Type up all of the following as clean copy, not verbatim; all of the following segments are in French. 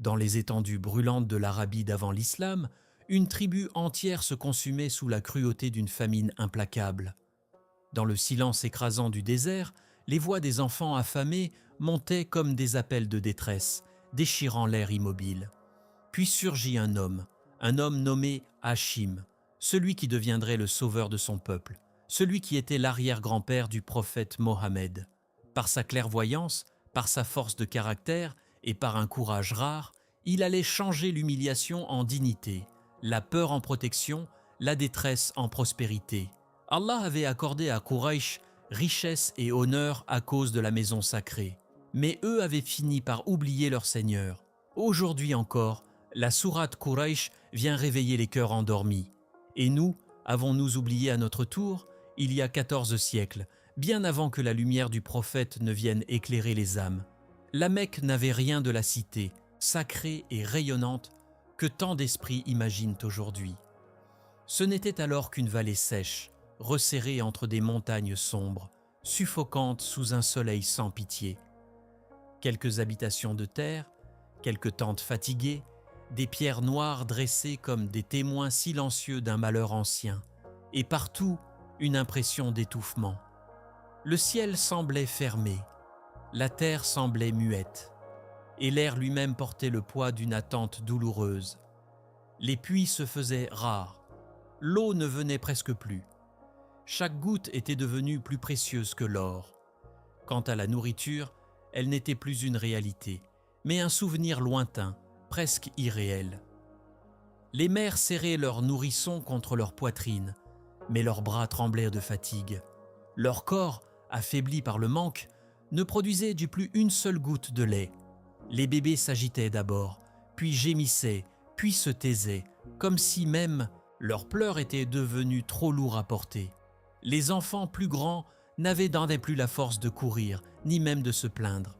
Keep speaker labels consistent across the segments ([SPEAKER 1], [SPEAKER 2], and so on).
[SPEAKER 1] Dans les étendues brûlantes de l'Arabie d'avant l'islam, une tribu entière se consumait sous la cruauté d'une famine implacable. Dans le silence écrasant du désert, les voix des enfants affamés montaient comme des appels de détresse, déchirant l'air immobile. Puis surgit un homme nommé Hachim, celui qui deviendrait le sauveur de son peuple, celui qui était l'arrière-grand-père du prophète Mohammed. Par sa clairvoyance, par sa force de caractère et par un courage rare, il allait changer l'humiliation en dignité, la peur en protection, la détresse en prospérité. Allah avait accordé à Quraysh richesse et honneur à cause de la maison sacrée. Mais eux avaient fini par oublier leur Seigneur. Aujourd'hui encore, la sourate Quraysh vient réveiller les cœurs endormis. Et nous, avons-nous oublié à notre tour, il y a 14 siècles, bien avant que la lumière du prophète ne vienne éclairer les âmes. La Mecque n'avait rien de la cité, sacrée et rayonnante, que tant d'esprits imaginent aujourd'hui. Ce n'était alors qu'une vallée sèche, resserrée entre des montagnes sombres, suffocantes sous un soleil sans pitié. Quelques habitations de terre, quelques tentes fatiguées, des pierres noires dressées comme des témoins silencieux d'un malheur ancien, et partout une impression d'étouffement. Le ciel semblait fermé, la terre semblait muette, et l'air lui-même portait le poids d'une attente douloureuse. Les puits se faisaient rares, l'eau ne venait presque plus. Chaque goutte était devenue plus précieuse que l'or. Quant à la nourriture, elle n'était plus une réalité, mais un souvenir lointain, presque irréel. Les mères serraient leurs nourrissons contre leur poitrine, mais leurs bras tremblaient de fatigue. Leur corps, affaibli par le manque, ne produisait du plus une seule goutte de lait. Les bébés s'agitaient d'abord, puis gémissaient, puis se taisaient, comme si même leurs pleurs étaient devenus trop lourds à porter. Les enfants plus grands n'avaient plus la force de courir, ni même de se plaindre.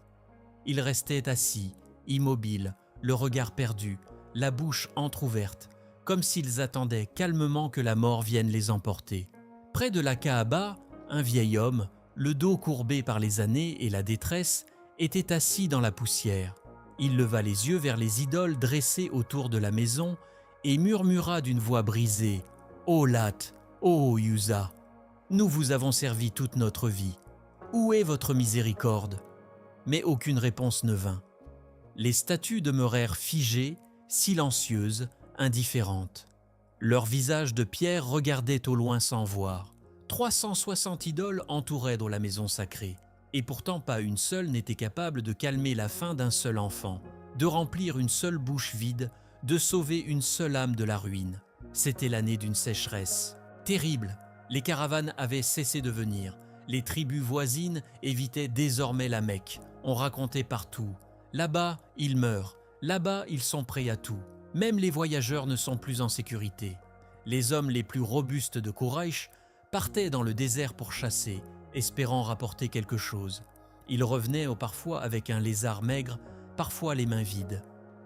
[SPEAKER 1] Ils restaient assis, immobiles, le regard perdu, la bouche entr'ouverte, comme s'ils attendaient calmement que la mort vienne les emporter. Près de la Kaaba, un vieil homme, le dos courbé par les années et la détresse, était assis dans la poussière. Il leva les yeux vers les idoles dressées autour de la maison et murmura d'une voix brisée « Ô Lat, ô Uzza, nous vous avons servi toute notre vie. Où est votre miséricorde ?» Mais aucune réponse ne vint. Les statues demeurèrent figées, silencieuses, indifférentes. Leurs visages de pierre regardaient au loin sans voir. 360 idoles entouraient dans la maison sacrée. Et pourtant pas une seule n'était capable de calmer la faim d'un seul enfant, de remplir une seule bouche vide, de sauver une seule âme de la ruine. C'était l'année d'une sécheresse terrible. Les caravanes avaient cessé de venir. Les tribus voisines évitaient désormais la Mecque. On racontait partout. Là-bas, ils meurent. Là-bas, ils sont prêts à tout. Même les voyageurs ne sont plus en sécurité. Les hommes les plus robustes de Quraysh partaient dans le désert pour chasser, espérant rapporter quelque chose. Ils revenaient parfois avec un lézard maigre, parfois les mains vides.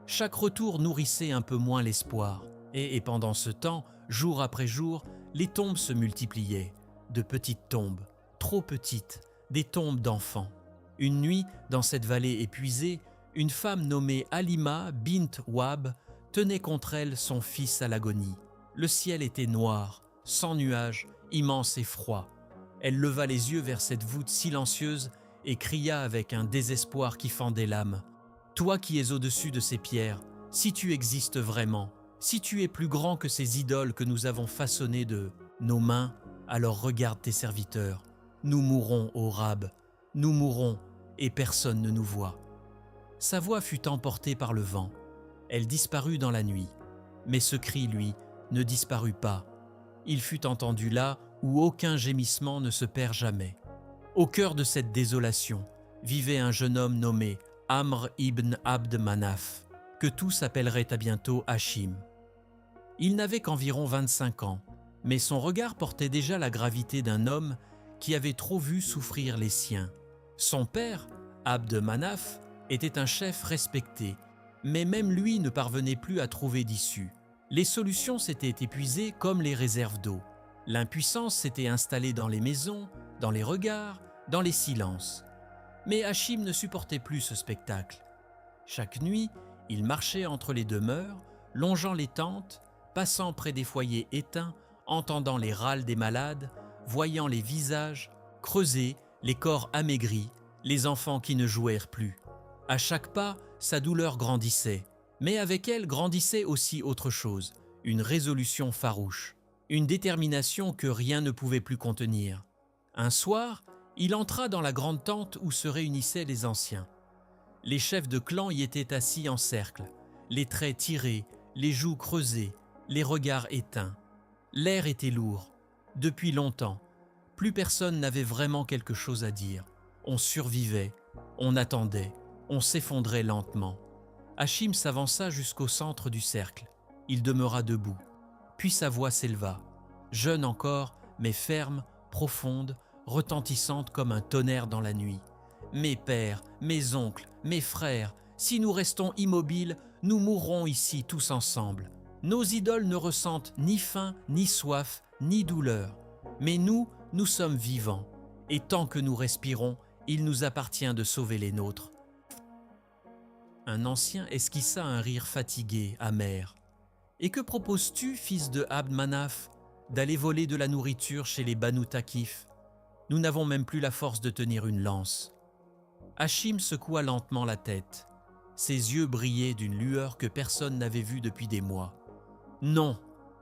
[SPEAKER 1] Chaque retour nourrissait un peu moins l'espoir. Et pendant ce temps, jour après jour, les tombes se multipliaient. De petites tombes, trop petites, des tombes d'enfants. Une nuit, dans cette vallée épuisée, une femme nommée Halima bint Wahb tenait contre elle son fils à l'agonie. Le ciel était noir, sans nuages, immense et froid. Elle leva les yeux vers cette voûte silencieuse et cria avec un désespoir qui fendait l'âme. « Toi qui es au-dessus de ces pierres, si tu existes vraiment, si tu es plus grand que ces idoles que nous avons façonnées de nos mains, alors regarde tes serviteurs. Nous mourrons, ô Rab, nous mourrons et personne ne nous voit. » Sa voix fut emportée par le vent. Elle disparut dans la nuit. Mais ce cri, lui, ne disparut pas. Il fut entendu là où aucun gémissement ne se perd jamais. Au cœur de cette désolation vivait un jeune homme nommé Amr ibn Abd Manaf, que tous appelleraient à bientôt Hachim. Il n'avait qu'environ 25 ans, mais son regard portait déjà la gravité d'un homme qui avait trop vu souffrir les siens. Son père, Abd Manaf, était un chef respecté, mais même lui ne parvenait plus à trouver d'issue. Les solutions s'étaient épuisées comme les réserves d'eau. L'impuissance s'était installée dans les maisons, dans les regards, dans les silences. Mais Hachim ne supportait plus ce spectacle. Chaque nuit, Il marchait entre les demeures, longeant les tentes, passant près des foyers éteints, entendant les râles des malades, voyant les visages creusés, les corps amaigris, les enfants qui ne jouèrent plus. À chaque pas, sa douleur grandissait, mais avec elle grandissait aussi autre chose, une résolution farouche, une détermination que rien ne pouvait plus contenir. Un soir, il entra dans la grande tente où se réunissaient les anciens. Les chefs de clan y étaient assis en cercle, les traits tirés, les joues creusées, les regards éteints. L'air était lourd. Depuis longtemps, plus personne n'avait vraiment quelque chose à dire. On survivait, on attendait, on s'effondrait lentement. Hachim s'avança jusqu'au centre du cercle. Il demeura debout. Puis sa voix s'éleva, jeune encore, mais ferme, profonde, retentissante comme un tonnerre dans la nuit. « Mes pères, mes oncles, mes frères, si nous restons immobiles, nous mourrons ici tous ensemble. Nos idoles ne ressentent ni faim, ni soif, ni douleur. Mais nous sommes vivants. Et tant que nous respirons, il nous appartient de sauver les nôtres. » Un ancien esquissa un rire fatigué, amer. « Et que proposes-tu, fils de Abd Manaf, d'aller voler de la nourriture chez les Banu Thaqif? Nous n'avons même plus la force de tenir une lance. » Hachim secoua lentement la tête. Ses yeux brillaient d'une lueur que personne n'avait vue depuis des mois. « Non,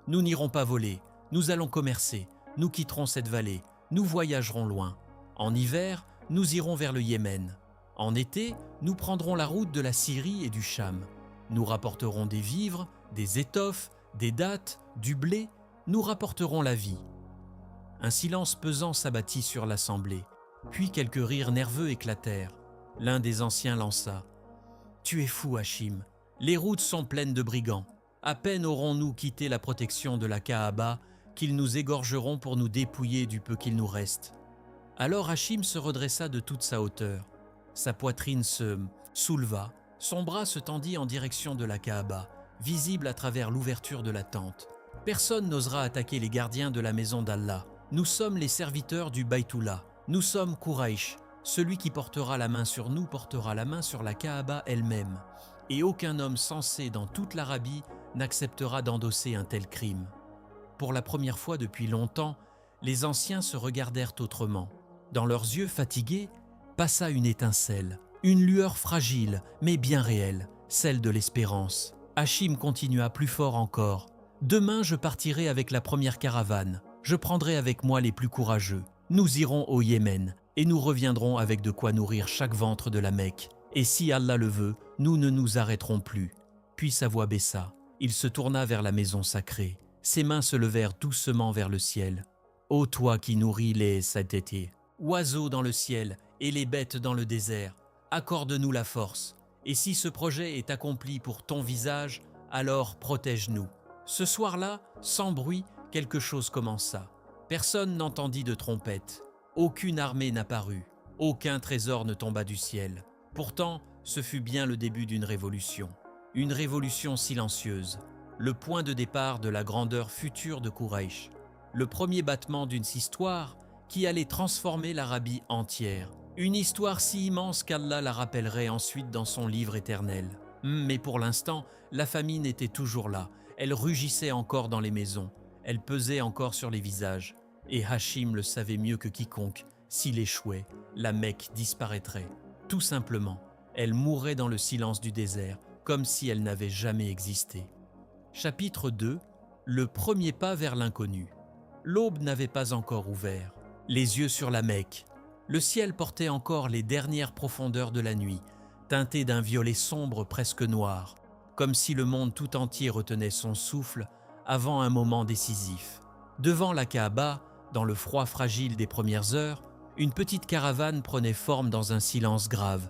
[SPEAKER 1] nous n'irons pas voler, nous allons commercer, nous quitterons cette vallée, nous voyagerons loin. En hiver, nous irons vers le Yémen. En été, nous prendrons la route de la Syrie et du Cham. Nous rapporterons des vivres, des étoffes, des dattes, du blé, nous rapporterons la vie. » Un silence pesant s'abattit sur l'assemblée, puis quelques rires nerveux éclatèrent. L'un des anciens lança: « Tu es fou, Hachim, les routes sont pleines de brigands. À peine aurons-nous quitté la protection de la Kaaba qu'ils nous égorgeront pour nous dépouiller du peu qu'il nous reste. » Alors Hachim se redressa de toute sa hauteur. Sa poitrine se souleva, son bras se tendit en direction de la Kaaba, visible à travers l'ouverture de la tente. « Personne n'osera attaquer les gardiens de la maison d'Allah. Nous sommes les serviteurs du Baytullah. Nous sommes Quraïsh. Celui qui portera la main sur nous portera la main sur la Kaaba elle-même. Et aucun homme sensé dans toute l'Arabie n'acceptera d'endosser un tel crime. » Pour la première fois depuis longtemps, les anciens se regardèrent autrement. Dans leurs yeux fatigués, passa une étincelle, une lueur fragile mais bien réelle, celle de l'espérance. Hachim continua plus fort encore. « Demain, je partirai avec la première caravane. Je prendrai avec moi les plus courageux. Nous irons au Yémen et nous reviendrons avec de quoi nourrir chaque ventre de la Mecque. Et si Allah le veut, nous ne nous arrêterons plus. » Puis sa voix baissa. Il se tourna vers la maison sacrée. Ses mains se levèrent doucement vers le ciel. « Ô toi qui nourris les satétés, oiseaux dans le ciel et les bêtes dans le désert, accorde-nous la force. Et si ce projet est accompli pour ton visage, alors protège-nous. » Ce soir-là, sans bruit, quelque chose commença. Personne n'entendit de trompette. Aucune armée n'apparut. Aucun trésor ne tomba du ciel. Pourtant, ce fut bien le début d'une révolution. Une révolution silencieuse. Le point de départ de la grandeur future de Quraïsh. Le premier battement d'une histoire qui allait transformer l'Arabie entière. Une histoire si immense qu'Allah la rappellerait ensuite dans son livre éternel. Mais pour l'instant, la famine était toujours là. Elle rugissait encore dans les maisons. Elle pesait encore sur les visages. Et Hachim le savait mieux que quiconque. S'il échouait, la Mecque disparaîtrait. Tout simplement, elle mourrait dans le silence du désert, comme si elle n'avait jamais existé. Chapitre 2. Le premier pas vers l'inconnu. L'aube n'avait pas encore ouvert. Les yeux sur la Mecque. Le ciel portait encore les dernières profondeurs de la nuit, teinté d'un violet sombre presque noir, comme si le monde tout entier retenait son souffle avant un moment décisif. Devant la Kaaba, dans le froid fragile des premières heures, une petite caravane prenait forme dans un silence grave.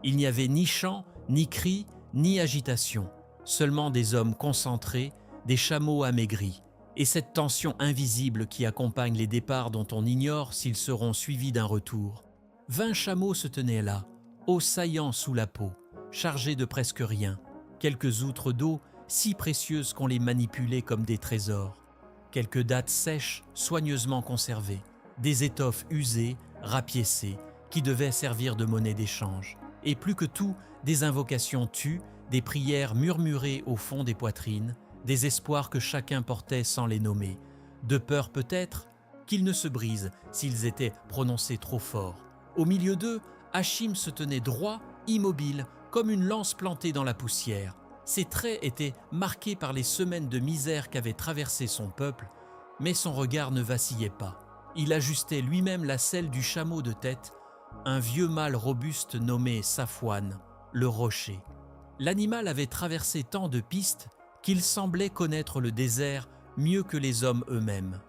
[SPEAKER 1] Il n'y avait ni chant, ni cris, ni agitation, seulement des hommes concentrés, des chameaux amaigris, et cette tension invisible qui accompagne les départs dont on ignore s'ils seront suivis d'un retour. 20 chameaux se tenaient là, hauts saillants sous la peau, chargés de presque rien, quelques outres d'eau si précieuses qu'on les manipulait comme des trésors, quelques dattes sèches soigneusement conservées, des étoffes usées, rapiécées, qui devaient servir de monnaie d'échange, et plus que tout, des invocations tues, des prières murmurées au fond des poitrines, des espoirs que chacun portait sans les nommer, de peur peut-être qu'ils ne se brisent s'ils étaient prononcés trop fort. Au milieu d'eux, Hachim se tenait droit, immobile, comme une lance plantée dans la poussière. Ses traits étaient marqués par les semaines de misère qu'avait traversé son peuple, mais son regard ne vacillait pas. Il ajustait lui-même la selle du chameau de tête, un vieux mâle robuste nommé Safouane, le rocher. L'animal avait traversé tant de pistes qu'il semblait connaître le désert mieux que les hommes eux-mêmes.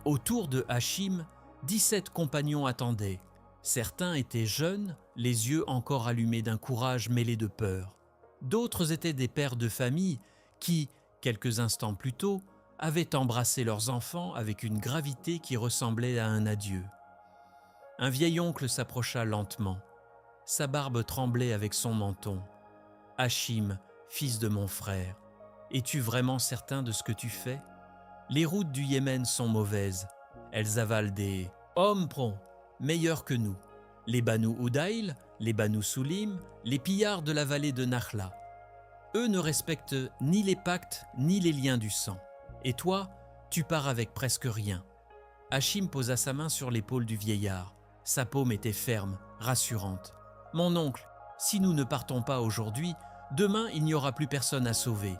[SPEAKER 1] Autour de Hachim, 17 compagnons attendaient. Certains étaient jeunes, les yeux encore allumés d'un courage mêlé de peur. D'autres étaient des pères de famille qui, quelques instants plus tôt, avaient embrassé leurs enfants avec une gravité qui ressemblait à un adieu. Un vieil oncle s'approcha lentement. Sa barbe tremblait avec son menton. « Hachim, fils de mon frère, es-tu vraiment certain de ce que tu fais ? Les routes du Yémen sont mauvaises. Elles avalent des hommes prompts, meilleurs que nous. Les Banu Udaïl, les Banu Soulim, les pillards de la vallée de Nakhla. Eux ne respectent ni les pactes ni les liens du sang. Et toi, tu pars avec presque rien. » Hachim posa sa main sur l'épaule du vieillard. Sa paume était ferme, rassurante. « Mon oncle, si nous ne partons pas aujourd'hui, demain il n'y aura plus personne à sauver.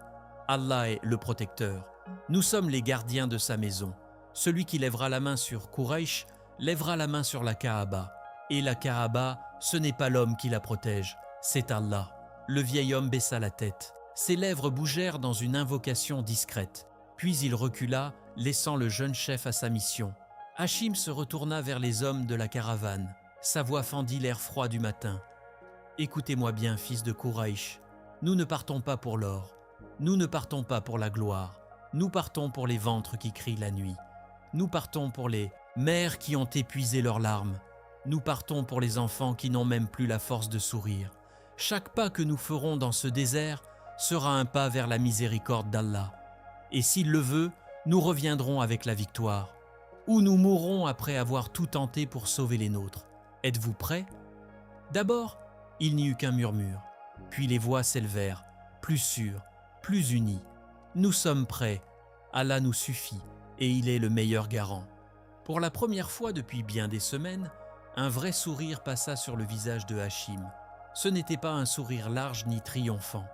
[SPEAKER 1] Allah est le protecteur. Nous sommes les gardiens de sa maison. Celui qui lèvera la main sur Quraysh lèvera la main sur la Kaaba. Et la Kaaba, ce n'est pas l'homme qui la protège, c'est Allah. » Le vieil homme baissa la tête. Ses lèvres bougèrent dans une invocation discrète. Puis il recula, laissant le jeune chef à sa mission. Hachim se retourna vers les hommes de la caravane. Sa voix fendit l'air froid du matin. « Écoutez-moi bien, fils de Quraysh. Nous ne partons pas pour l'or. Nous ne partons pas pour la gloire. Nous partons pour les ventres qui crient la nuit. Nous partons pour les mères qui ont épuisé leurs larmes. Nous partons pour les enfants qui n'ont même plus la force de sourire. Chaque pas que nous ferons dans ce désert sera un pas vers la miséricorde d'Allah. Et s'il le veut, nous reviendrons avec la victoire. Ou nous mourrons après avoir tout tenté pour sauver les nôtres. Êtes-vous prêts ? » D'abord, il n'y eut qu'un murmure. Puis les voix s'élevèrent, plus sûres, plus unies. « Nous sommes prêts. Allah nous suffit et il est le meilleur garant. » Pour la première fois depuis bien des semaines, un vrai sourire passa sur le visage de Hachim. Ce n'était pas un sourire large ni triomphant.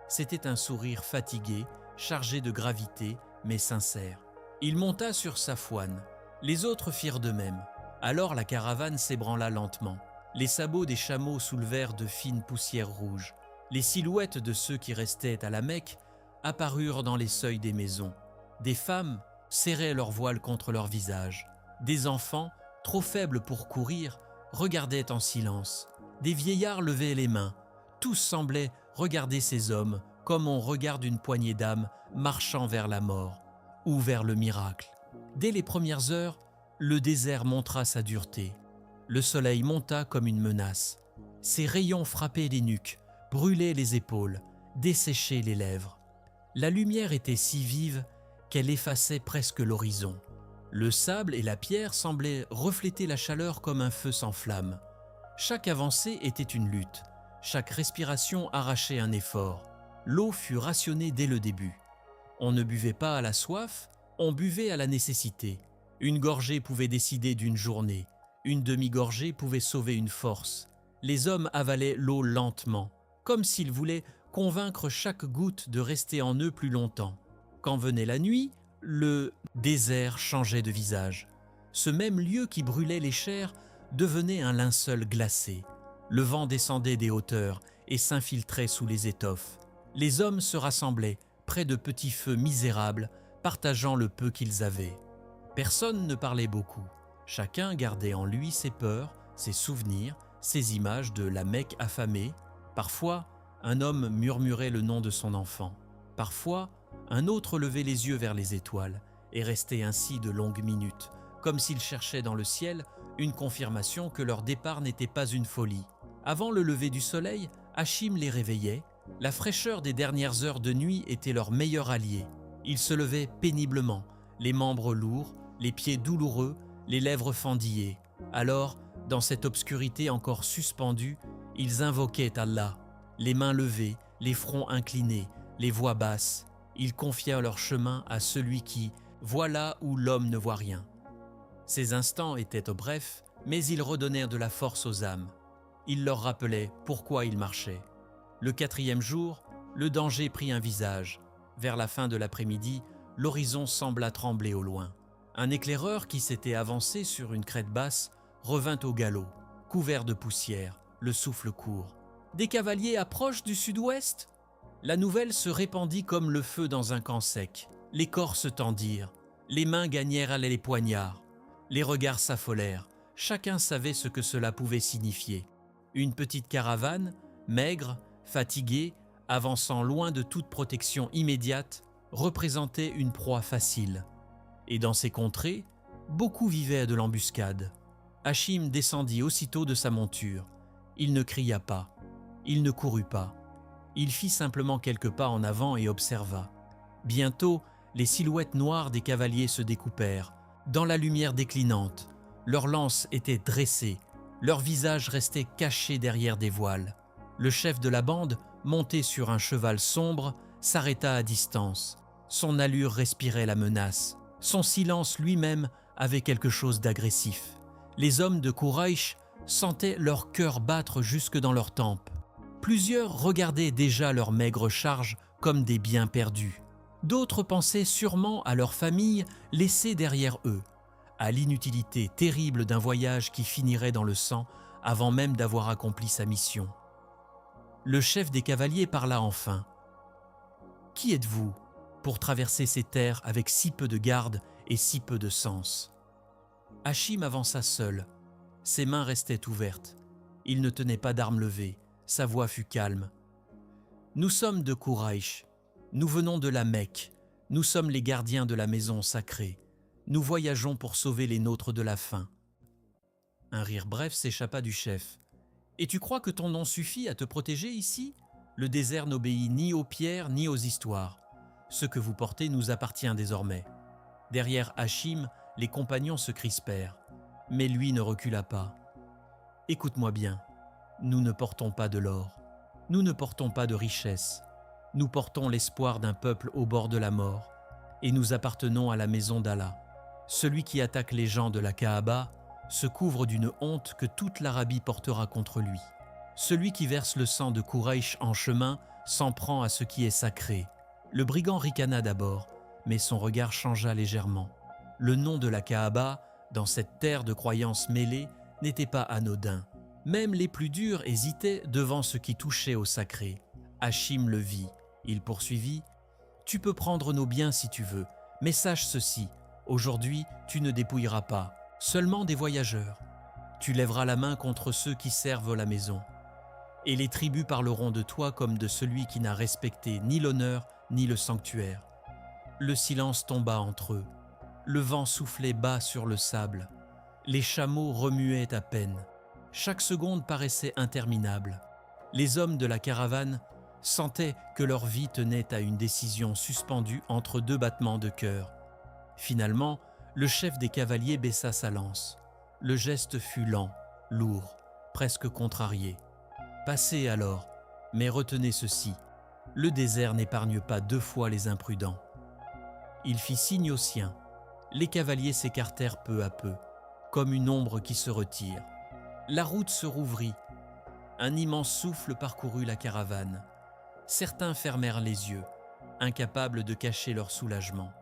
[SPEAKER 1] C'était un sourire fatigué, chargé de gravité, mais sincère. Il monta sur Safouane. Les autres firent de même. Alors la caravane s'ébranla lentement. Les sabots des chameaux soulevèrent de fines poussières rouges. Les silhouettes de ceux qui restaient à la Mecque apparurent dans les seuils des maisons. Des femmes serraient leurs voiles contre leur visage. Des enfants, trop faibles pour courir, regardaient en silence. Des vieillards levaient les mains. Tous semblaient regarder ces hommes comme on regarde une poignée d'âmes marchant vers la mort ou vers le miracle. Dès les premières heures, le désert montra sa dureté. Le soleil monta comme une menace. Ses rayons frappaient les nuques, brûlaient les épaules, desséchaient les lèvres. La lumière était si vive qu'elle effaçait presque l'horizon. Le sable et la pierre semblaient refléter la chaleur comme un feu sans flamme. Chaque avancée était une lutte. Chaque respiration arrachait un effort. L'eau fut rationnée dès le début. On ne buvait pas à la soif, on buvait à la nécessité. Une gorgée pouvait décider d'une journée. Une demi-gorgée pouvait sauver une force. Les hommes avalaient l'eau lentement, comme s'ils voulaient convaincre chaque goutte de rester en eux plus longtemps. Quand venait la nuit, le désert changeait de visage. Ce même lieu qui brûlait les chairs devenait un linceul glacé. Le vent descendait des hauteurs et s'infiltrait sous les étoffes. Les hommes se rassemblaient près de petits feux misérables, partageant le peu qu'ils avaient. Personne ne parlait beaucoup. Chacun gardait en lui ses peurs, ses souvenirs, ses images de la Mecque affamée. Parfois, un homme murmurait le nom de son enfant. Parfois, un autre levait les yeux vers les étoiles et restait ainsi de longues minutes, comme s'il cherchait dans le ciel une confirmation que leur départ n'était pas une folie. Avant le lever du soleil, Hachim les réveillait. La fraîcheur des dernières heures de nuit était leur meilleur allié. Ils se levaient péniblement, les membres lourds, les pieds douloureux, les lèvres fendillées. Alors, dans cette obscurité encore suspendue, ils invoquaient Allah, les mains levées, les fronts inclinés, les voix basses. Ils confièrent leur chemin à celui qui voit là où l'homme ne voit rien. Ces instants étaient brefs, mais ils redonnèrent de la force aux âmes. Ils leur rappelaient pourquoi ils marchaient. Le 4e jour, le danger prit un visage. Vers la fin de l'après-midi, l'horizon sembla trembler au loin. Un éclaireur qui s'était avancé sur une crête basse revint au galop, couvert de poussière, le souffle court. « Des cavaliers approchent du sud-ouest » La nouvelle se répandit comme le feu dans un camp sec. Les corps se tendirent, les mains gagnèrent à les poignards. Les regards s'affolèrent, chacun savait ce que cela pouvait signifier. Une petite caravane, maigre, fatiguée, avançant loin de toute protection immédiate, représentait une proie facile. Et dans ces contrées, beaucoup vivaient de l'embuscade. Hachim descendit aussitôt de sa monture. Il ne cria pas, il ne courut pas. Il fit simplement quelques pas en avant et observa. Bientôt, les silhouettes noires des cavaliers se découpèrent. Dans la lumière déclinante, leurs lances étaient dressées, leurs visages restaient cachés derrière des voiles. Le chef de la bande, monté sur un cheval sombre, s'arrêta à distance. Son allure respirait la menace. Son silence lui-même avait quelque chose d'agressif. Les hommes de Quraïch sentaient leur cœur battre jusque dans leurs tempes. Plusieurs regardaient déjà leur maigre charge comme des biens perdus. D'autres pensaient sûrement à leur famille laissée derrière eux, à l'inutilité terrible d'un voyage qui finirait dans le sang avant même d'avoir accompli sa mission. Le chef des cavaliers parla enfin. « Qui êtes-vous pour traverser ces terres avec si peu de garde et si peu de sens ?» Hachim avança seul. Ses mains restaient ouvertes. Il ne tenait pas d'arme levée. Sa voix fut calme. « Nous sommes de Quraïch. Nous venons de la Mecque. Nous sommes les gardiens de la maison sacrée. Nous voyageons pour sauver les nôtres de la faim. » Un rire bref s'échappa du chef. « Et tu crois que ton nom suffit à te protéger ici ? Le désert n'obéit ni aux pierres ni aux histoires. Ce que vous portez nous appartient désormais. » Derrière Hachim, les compagnons se crispèrent. Mais lui ne recula pas. « Écoute-moi bien. Nous ne portons pas de l'or. Nous ne portons pas de richesse. Nous portons l'espoir d'un peuple au bord de la mort. Et nous appartenons à la maison d'Allah. Celui qui attaque les gens de la Kaaba se couvre d'une honte que toute l'Arabie portera contre lui. Celui qui verse le sang de Quraïch en chemin s'en prend à ce qui est sacré. » Le brigand ricana d'abord, mais son regard changea légèrement. Le nom de la Kaaba, dans cette terre de croyances mêlées, n'était pas anodin. Même les plus durs hésitaient devant ce qui touchait au sacré. Hachim le vit. Il poursuivit « Tu peux prendre nos biens si tu veux, mais sache ceci, aujourd'hui tu ne dépouilleras pas, seulement des voyageurs. Tu lèveras la main contre ceux qui servent la maison. Et les tribus parleront de toi comme de celui qui n'a respecté ni l'honneur ni le sanctuaire. » Le silence tomba entre eux. Le vent soufflait bas sur le sable. Les chameaux remuaient à peine. Chaque seconde paraissait interminable. Les hommes de la caravane sentaient que leur vie tenait à une décision suspendue entre deux battements de cœur. Finalement, le chef des cavaliers baissa sa lance. Le geste fut lent, lourd, presque contrarié. « Passez alors, mais retenez ceci, le désert n'épargne pas 2 fois les imprudents. » Il fit signe aux siens. Les cavaliers s'écartèrent peu à peu, comme une ombre qui se retire. La route se rouvrit. Un immense souffle parcourut la caravane. Certains fermèrent les yeux, incapables de cacher leur soulagement.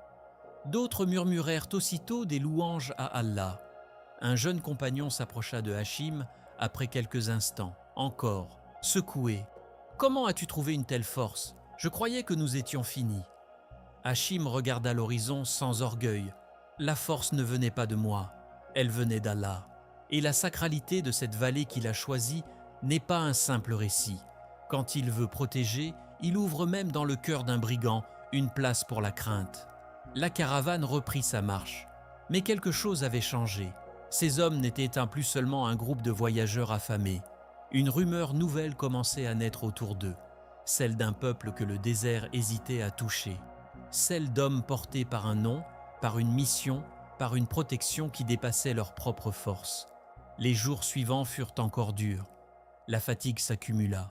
[SPEAKER 1] D'autres murmurèrent aussitôt des louanges à Allah. Un jeune compagnon s'approcha de Hachim après quelques instants, encore, secoué. « Comment as-tu trouvé une telle force ? Je croyais que nous étions finis. » Hachim regarda l'horizon sans orgueil. La force ne venait pas de moi, elle venait d'Allah. Et la sacralité de cette vallée qu'il a choisie n'est pas un simple récit. Quand il veut protéger, il ouvre même dans le cœur d'un brigand une place pour la crainte. La caravane reprit sa marche. Mais quelque chose avait changé. Ces hommes n'étaient plus seulement un groupe de voyageurs affamés. Une rumeur nouvelle commençait à naître autour d'eux, celle d'un peuple que le désert hésitait à toucher, celle d'hommes portés par un nom, par une mission, par une protection qui dépassait leur propre force. Les jours suivants furent encore durs. La fatigue s'accumula.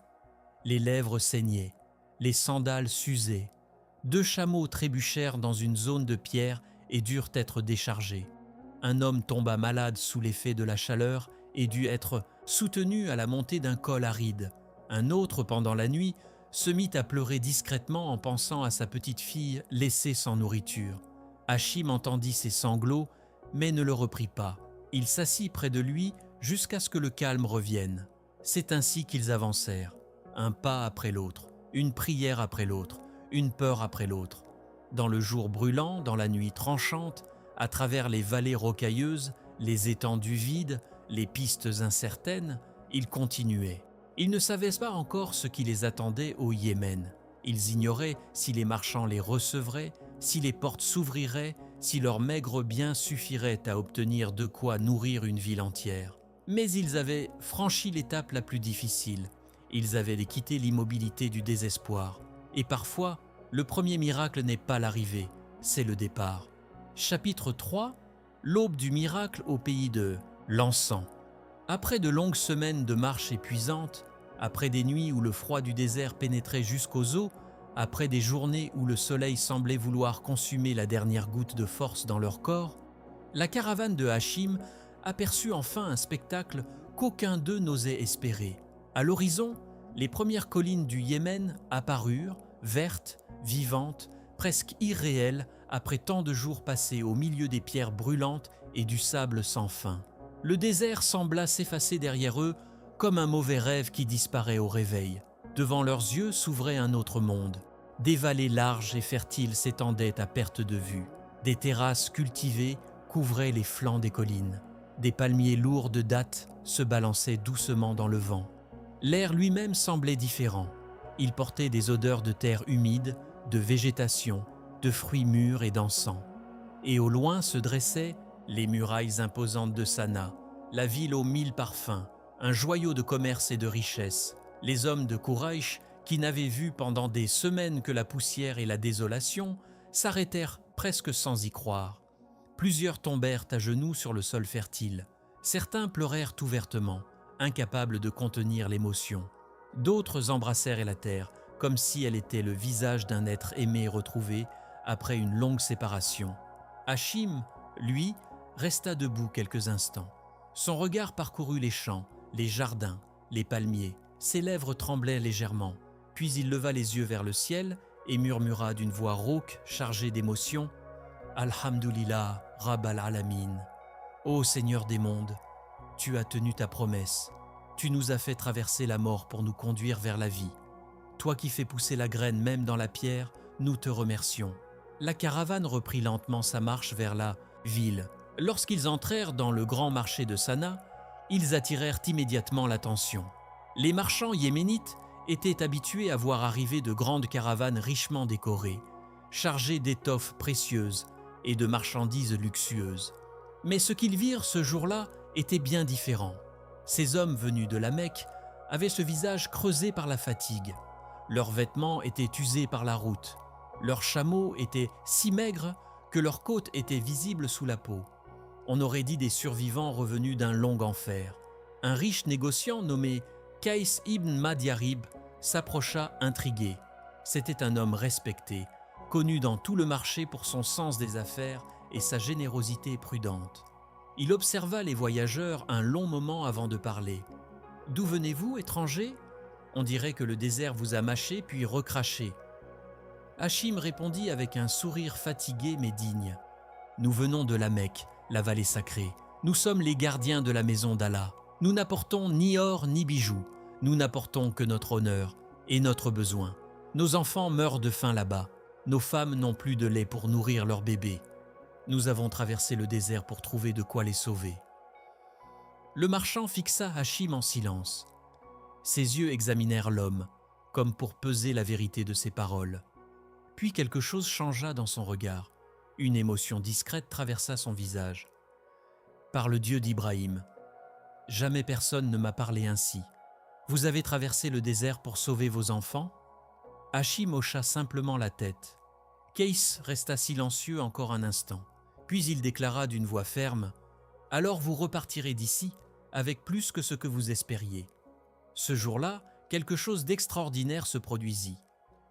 [SPEAKER 1] Les lèvres saignaient. les sandales s'usaient. 2 chameaux trébuchèrent dans une zone de pierre et durent être déchargés. Un homme tomba malade sous l'effet de la chaleur et dut être soutenu à la montée d'un col aride. Un autre, pendant la nuit, se mit à pleurer discrètement en pensant à sa petite fille laissée sans nourriture. Hachim entendit ses sanglots, mais ne le reprit pas. Il s'assit près de lui jusqu'à ce que le calme revienne. C'est ainsi qu'ils avancèrent, un pas après l'autre, une prière après l'autre, une peur après l'autre. Dans le jour brûlant, dans la nuit tranchante, à travers les vallées rocailleuses, les étendues vides, les pistes incertaines, ils continuaient. Ils ne savaient pas encore ce qui les attendait au Yémen. Ils ignoraient si les marchands les recevraient, si les portes s'ouvriraient, si leurs maigres biens suffiraient à obtenir de quoi nourrir une ville entière. Mais ils avaient franchi l'étape la plus difficile. Ils avaient quitté l'immobilité du désespoir. Et parfois, le premier miracle n'est pas l'arrivée, c'est le départ. Chapitre 3, l'aube du miracle au pays de l'encens. Après de longues semaines de marche épuisante, après des nuits où le froid du désert pénétrait jusqu'aux os, après des journées où le soleil semblait vouloir consumer la dernière goutte de force dans leur corps, la caravane de Hachim aperçut enfin un spectacle qu'aucun d'eux n'osait espérer. À l'horizon, les premières collines du Yémen apparurent, vertes, vivantes, presque irréelles après tant de jours passés au milieu des pierres brûlantes et du sable sans fin. Le désert sembla s'effacer derrière eux comme un mauvais rêve qui disparaît au réveil. Devant leurs yeux s'ouvrait un autre monde. Des vallées larges et fertiles s'étendaient à perte de vue. Des terrasses cultivées couvraient les flancs des collines. Des palmiers lourds de dattes se balançaient doucement dans le vent. L'air lui-même semblait différent. Il portait des odeurs de terre humide, de végétation, de fruits mûrs et d'encens. Et au loin se dressaient les murailles imposantes de Sanaa, la ville aux 1000 parfums, un joyau de commerce et de richesse. Les hommes de Quraïch, qui n'avaient vu pendant des semaines que la poussière et la désolation, s'arrêtèrent presque sans y croire. Plusieurs tombèrent à genoux sur le sol fertile. Certains pleurèrent ouvertement, incapables de contenir l'émotion. D'autres embrassèrent la terre, comme si elle était le visage d'un être aimé retrouvé après une longue séparation. Hachim, lui, resta debout quelques instants. Son regard parcourut les champs, les jardins, les palmiers. Ses lèvres tremblaient légèrement. Puis il leva les yeux vers le ciel et murmura d'une voix rauque chargée d'émotion « Alhamdulillah, Rabbal Alamin. Ô Seigneur des mondes, tu as tenu ta promesse. Tu nous as fait traverser la mort pour nous conduire vers la vie. Toi qui fais pousser la graine même dans la pierre, nous te remercions. » La caravane reprit lentement sa marche vers la ville. Lorsqu'ils entrèrent dans le grand marché de Sanaa, ils attirèrent immédiatement l'attention. Les marchands yéménites étaient habitués à voir arriver de grandes caravanes richement décorées, chargées d'étoffes précieuses et de marchandises luxueuses. Mais ce qu'ils virent ce jour-là était bien différent. Ces hommes venus de la Mecque avaient ce visage creusé par la fatigue. Leurs vêtements étaient usés par la route. Leurs chameaux étaient si maigres que leurs côtes étaient visibles sous la peau. On aurait dit des survivants revenus d'un long enfer. Un riche négociant nommé Qais ibn Madiarib s'approcha intrigué. C'était un homme respecté, connu dans tout le marché pour son sens des affaires et sa générosité prudente. Il observa les voyageurs un long moment avant de parler. « D'où venez-vous, étrangers ? On dirait que le désert vous a mâché puis recraché. » Hachim répondit avec un sourire fatigué mais digne. « Nous venons de la Mecque, la vallée sacrée. Nous sommes les gardiens de la maison d'Allah. Nous n'apportons ni or ni bijoux. Nous n'apportons que notre honneur et notre besoin. Nos enfants meurent de faim là-bas. Nos femmes n'ont plus de lait pour nourrir leurs bébés. Nous avons traversé le désert pour trouver de quoi les sauver. » Le marchand fixa Hachim en silence. Ses yeux examinèrent l'homme, comme pour peser la vérité de ses paroles. Puis quelque chose changea dans son regard. Une émotion discrète traversa son visage. « Par le Dieu d'Ibrahim, jamais personne ne m'a parlé ainsi. Vous avez traversé le désert pour sauver vos enfants ?» Hachim hocha simplement la tête. Qais resta silencieux encore un instant. Puis il déclara d'une voix ferme « Alors vous repartirez d'ici avec plus que ce que vous espériez. » Ce jour-là, quelque chose d'extraordinaire se produisit.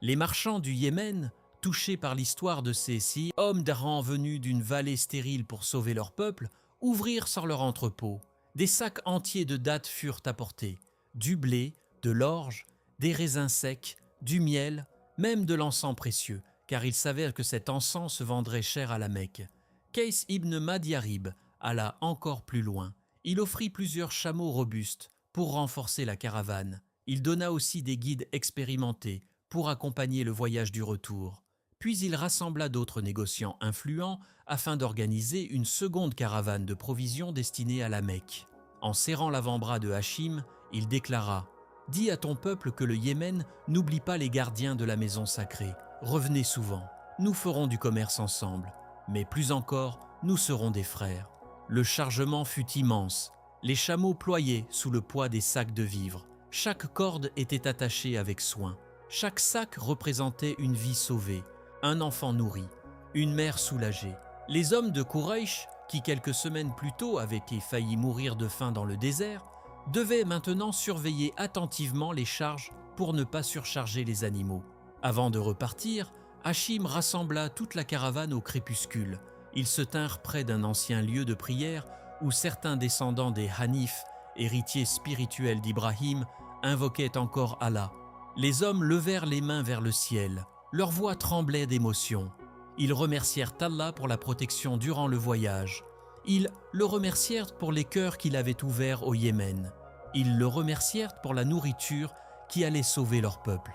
[SPEAKER 1] Les marchands du Yémen, touchés par l'histoire de ces six hommes d'Aran venus d'une vallée stérile pour sauver leur peuple, ouvrirent sur leur entrepôt. Des sacs entiers de dattes furent apportés, du blé, de l'orge, des raisins secs, du miel, même de l'encens précieux, car il s'avère que cet encens se vendrait cher à la Mecque. Qays ibn Madiarib alla encore plus loin. Il offrit plusieurs chameaux robustes pour renforcer la caravane. Il donna aussi des guides expérimentés pour accompagner le voyage du retour. Puis il rassembla d'autres négociants influents afin d'organiser une seconde caravane de provisions destinée à la Mecque. En serrant l'avant-bras de Hachim, il déclara « Dis à ton peuple que le Yémen n'oublie pas les gardiens de la maison sacrée. Revenez souvent, nous ferons du commerce ensemble. Mais plus encore, nous serons des frères. » Le chargement fut immense. Les chameaux ployaient sous le poids des sacs de vivres. Chaque corde était attachée avec soin. Chaque sac représentait une vie sauvée, un enfant nourri, une mère soulagée. Les hommes de Quraysh, qui quelques semaines plus tôt avaient failli mourir de faim dans le désert, devaient maintenant surveiller attentivement les charges pour ne pas surcharger les animaux. Avant de repartir, Hachim rassembla toute la caravane au crépuscule. Ils se tinrent près d'un ancien lieu de prière où certains descendants des Hanif, héritiers spirituels d'Ibrahim, invoquaient encore Allah. Les hommes levèrent les mains vers le ciel. Leur voix tremblait d'émotion. Ils remercièrent Allah pour la protection durant le voyage. Ils le remercièrent pour les cœurs qu'il avait ouverts au Yémen. Ils le remercièrent pour la nourriture qui allait sauver leur peuple.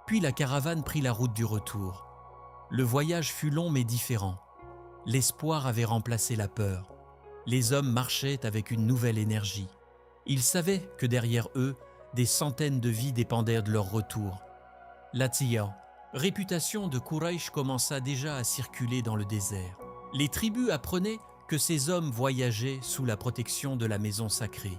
[SPEAKER 1] Puis la caravane prit la route du retour. Le voyage fut long mais différent. L'espoir avait remplacé la peur. Les hommes marchaient avec une nouvelle énergie. Ils savaient que derrière eux, des centaines de vies dépendaient de leur retour. L'Atiya, réputation de Quraysh, commença déjà à circuler dans le désert. Les tribus apprenaient que ces hommes voyageaient sous la protection de la maison sacrée.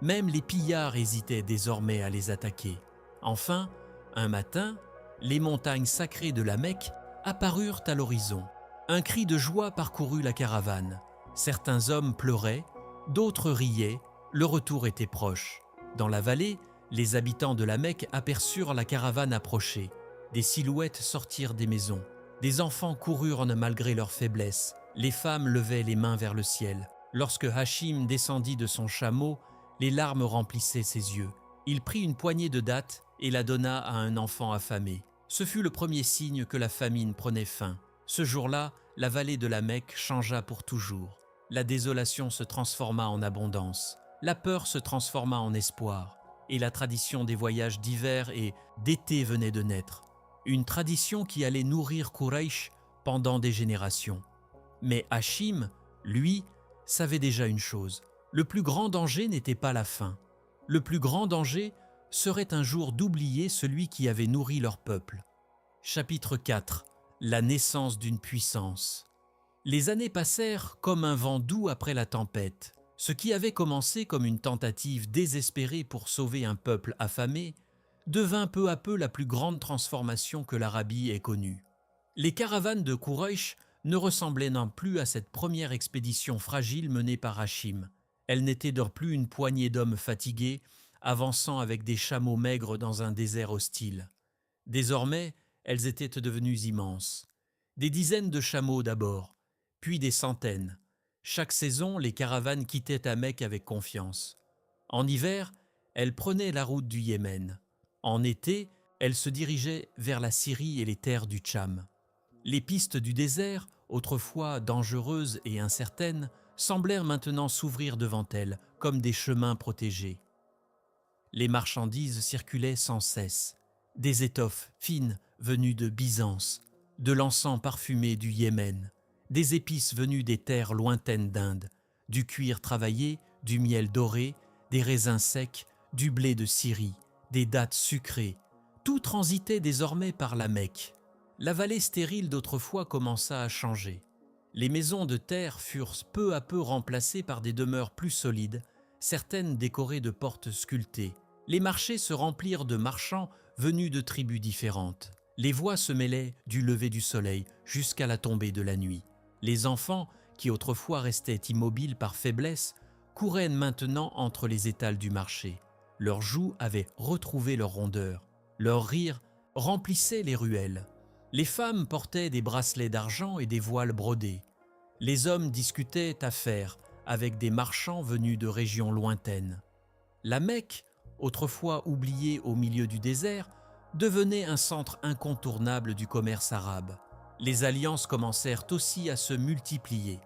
[SPEAKER 1] Même les pillards hésitaient désormais à les attaquer. Enfin, un matin, les montagnes sacrées de la Mecque apparurent à l'horizon. Un cri de joie parcourut la caravane. Certains hommes pleuraient, d'autres riaient, le retour était proche. Dans la vallée, les habitants de la Mecque aperçurent la caravane approcher. Des silhouettes sortirent des maisons. Des enfants coururent malgré leur faiblesse. Les femmes levaient les mains vers le ciel. Lorsque Hachim descendit de son chameau, les larmes remplissaient ses yeux. Il prit une poignée de dattes et la donna à un enfant affamé. Ce fut le premier signe que la famine prenait fin. Ce jour-là, la vallée de la Mecque changea pour toujours. La désolation se transforma en abondance. La peur se transforma en espoir. Et la tradition des voyages d'hiver et d'été venait de naître. Une tradition qui allait nourrir Quraysh pendant des générations. Mais Hachim, lui, savait déjà une chose. Le plus grand danger n'était pas la faim. Le plus grand danger serait un jour d'oublier celui qui avait nourri leur peuple. Chapitre 4. La naissance d'une puissance. Les années passèrent comme un vent doux après la tempête. Ce qui avait commencé comme une tentative désespérée pour sauver un peuple affamé devint peu à peu la plus grande transformation que l'Arabie ait connue. Les caravanes de Quraysh ne ressemblaient non plus à cette première expédition fragile menée par Hachim. Elles n'étaient d'or plus une poignée d'hommes fatigués, avançant avec des chameaux maigres dans un désert hostile. Désormais, elles étaient devenues immenses. Des dizaines de chameaux d'abord, puis des centaines. Chaque saison, les caravanes quittaient la Mecque avec confiance. En hiver, elles prenaient la route du Yémen. En été, elles se dirigeaient vers la Syrie et les terres du Tcham. Les pistes du désert, autrefois dangereuses et incertaines, semblèrent maintenant s'ouvrir devant elles comme des chemins protégés. Les marchandises circulaient sans cesse. Des étoffes fines venues de Byzance, de l'encens parfumé du Yémen, des épices venues des terres lointaines d'Inde, du cuir travaillé, du miel doré, des raisins secs, du blé de Syrie, des dattes sucrées. Tout transitait désormais par la Mecque. La vallée stérile d'autrefois commença à changer. Les maisons de terre furent peu à peu remplacées par des demeures plus solides, certaines décorées de portes sculptées. Les marchés se remplirent de marchands venus de tribus différentes. Les voix se mêlaient du lever du soleil jusqu'à la tombée de la nuit. Les enfants, qui autrefois restaient immobiles par faiblesse, couraient maintenant entre les étals du marché. Leurs joues avaient retrouvé leur rondeur. Leur rire remplissaient les ruelles. Les femmes portaient des bracelets d'argent et des voiles brodés. Les hommes discutaient affaires avec des marchands venus de régions lointaines. La Mecque, autrefois oubliée au milieu du désert, devenait un centre incontournable du commerce arabe. Les alliances commencèrent aussi à se multiplier.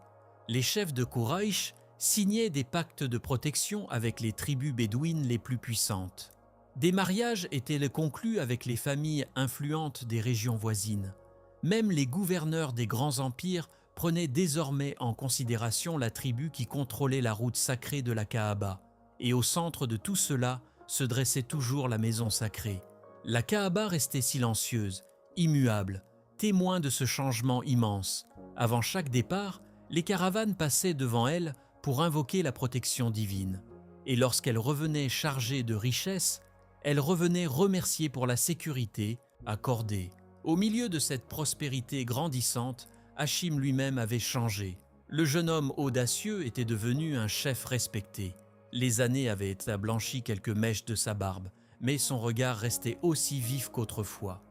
[SPEAKER 1] Les chefs de Quraïch signaient des pactes de protection avec les tribus bédouines les plus puissantes. Des mariages étaient conclus avec les familles influentes des régions voisines. Même les gouverneurs des grands empires prenaient désormais en considération la tribu qui contrôlait la route sacrée de la Kaaba. Et au centre de tout cela se dressait toujours la maison sacrée. La Kaaba restait silencieuse, immuable, témoin de ce changement immense. Avant chaque départ, les caravanes passaient devant elle pour invoquer la protection divine. Et lorsqu'elles revenaient chargées de richesses, elles revenaient remerciées pour la sécurité accordée. Au milieu de cette prospérité grandissante, Hachim lui-même avait changé. Le jeune homme audacieux était devenu un chef respecté. Les années avaient blanchi quelques mèches de sa barbe, mais son regard restait aussi vif qu'autrefois.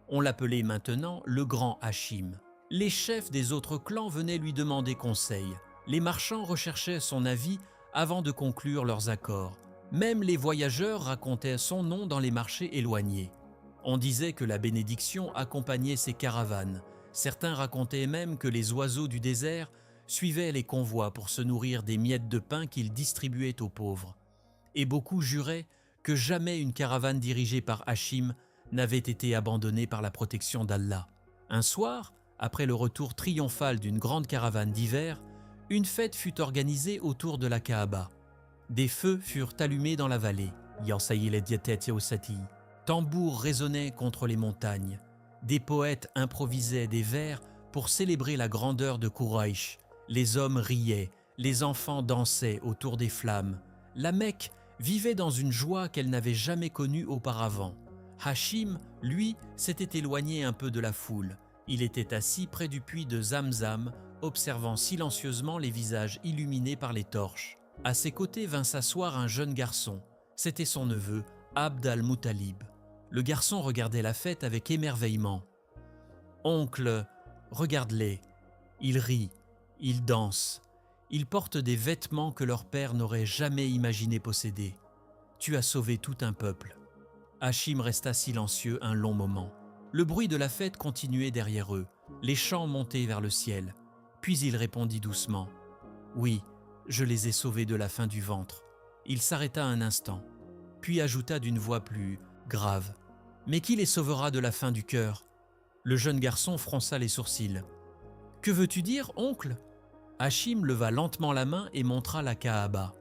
[SPEAKER 1] On l'appelait maintenant le grand Hachim. Les chefs des autres clans venaient lui demander conseil. Les marchands recherchaient son avis avant de conclure leurs accords. Même les voyageurs racontaient son nom dans les marchés éloignés. On disait que la bénédiction accompagnait ces caravanes. Certains racontaient même que les oiseaux du désert suivaient les convois pour se nourrir des miettes de pain qu'ils distribuaient aux pauvres. Et beaucoup juraient que jamais une caravane dirigée par Hachim n'avait été abandonnée par la protection d'Allah. Un soir, après le retour triomphal d'une grande caravane d'hiver, une fête fut organisée autour de la Kaaba. Des feux furent allumés dans la vallée. Tambours résonnaient contre les montagnes. Des poètes improvisaient des vers pour célébrer la grandeur de Quraïch. Les hommes riaient, les enfants dansaient autour des flammes. La Mecque vivait dans une joie qu'elle n'avait jamais connue auparavant. Hachim, lui, s'était éloigné un peu de la foule. Il était assis près du puits de Zamzam, observant silencieusement les visages illuminés par les torches. À ses côtés vint s'asseoir un jeune garçon. C'était son neveu, Abd al-Muttalib. Le garçon regardait la fête avec émerveillement. « Oncle, regarde-les. Ils rient, ils dansent. Ils portent des vêtements que leur père n'aurait jamais imaginé posséder. Tu as sauvé tout un peuple. » Hachim resta silencieux un long moment. Le bruit de la fête continuait derrière eux. Les chants montaient vers le ciel. Puis il répondit doucement. « Oui, je les ai sauvés de la faim du ventre. » Il s'arrêta un instant, puis ajouta d'une voix plus grave. « Mais qui les sauvera de la faim du cœur ?» Le jeune garçon fronça les sourcils. « Que veux-tu dire, oncle ?» Hachim leva lentement la main et montra la Kaaba.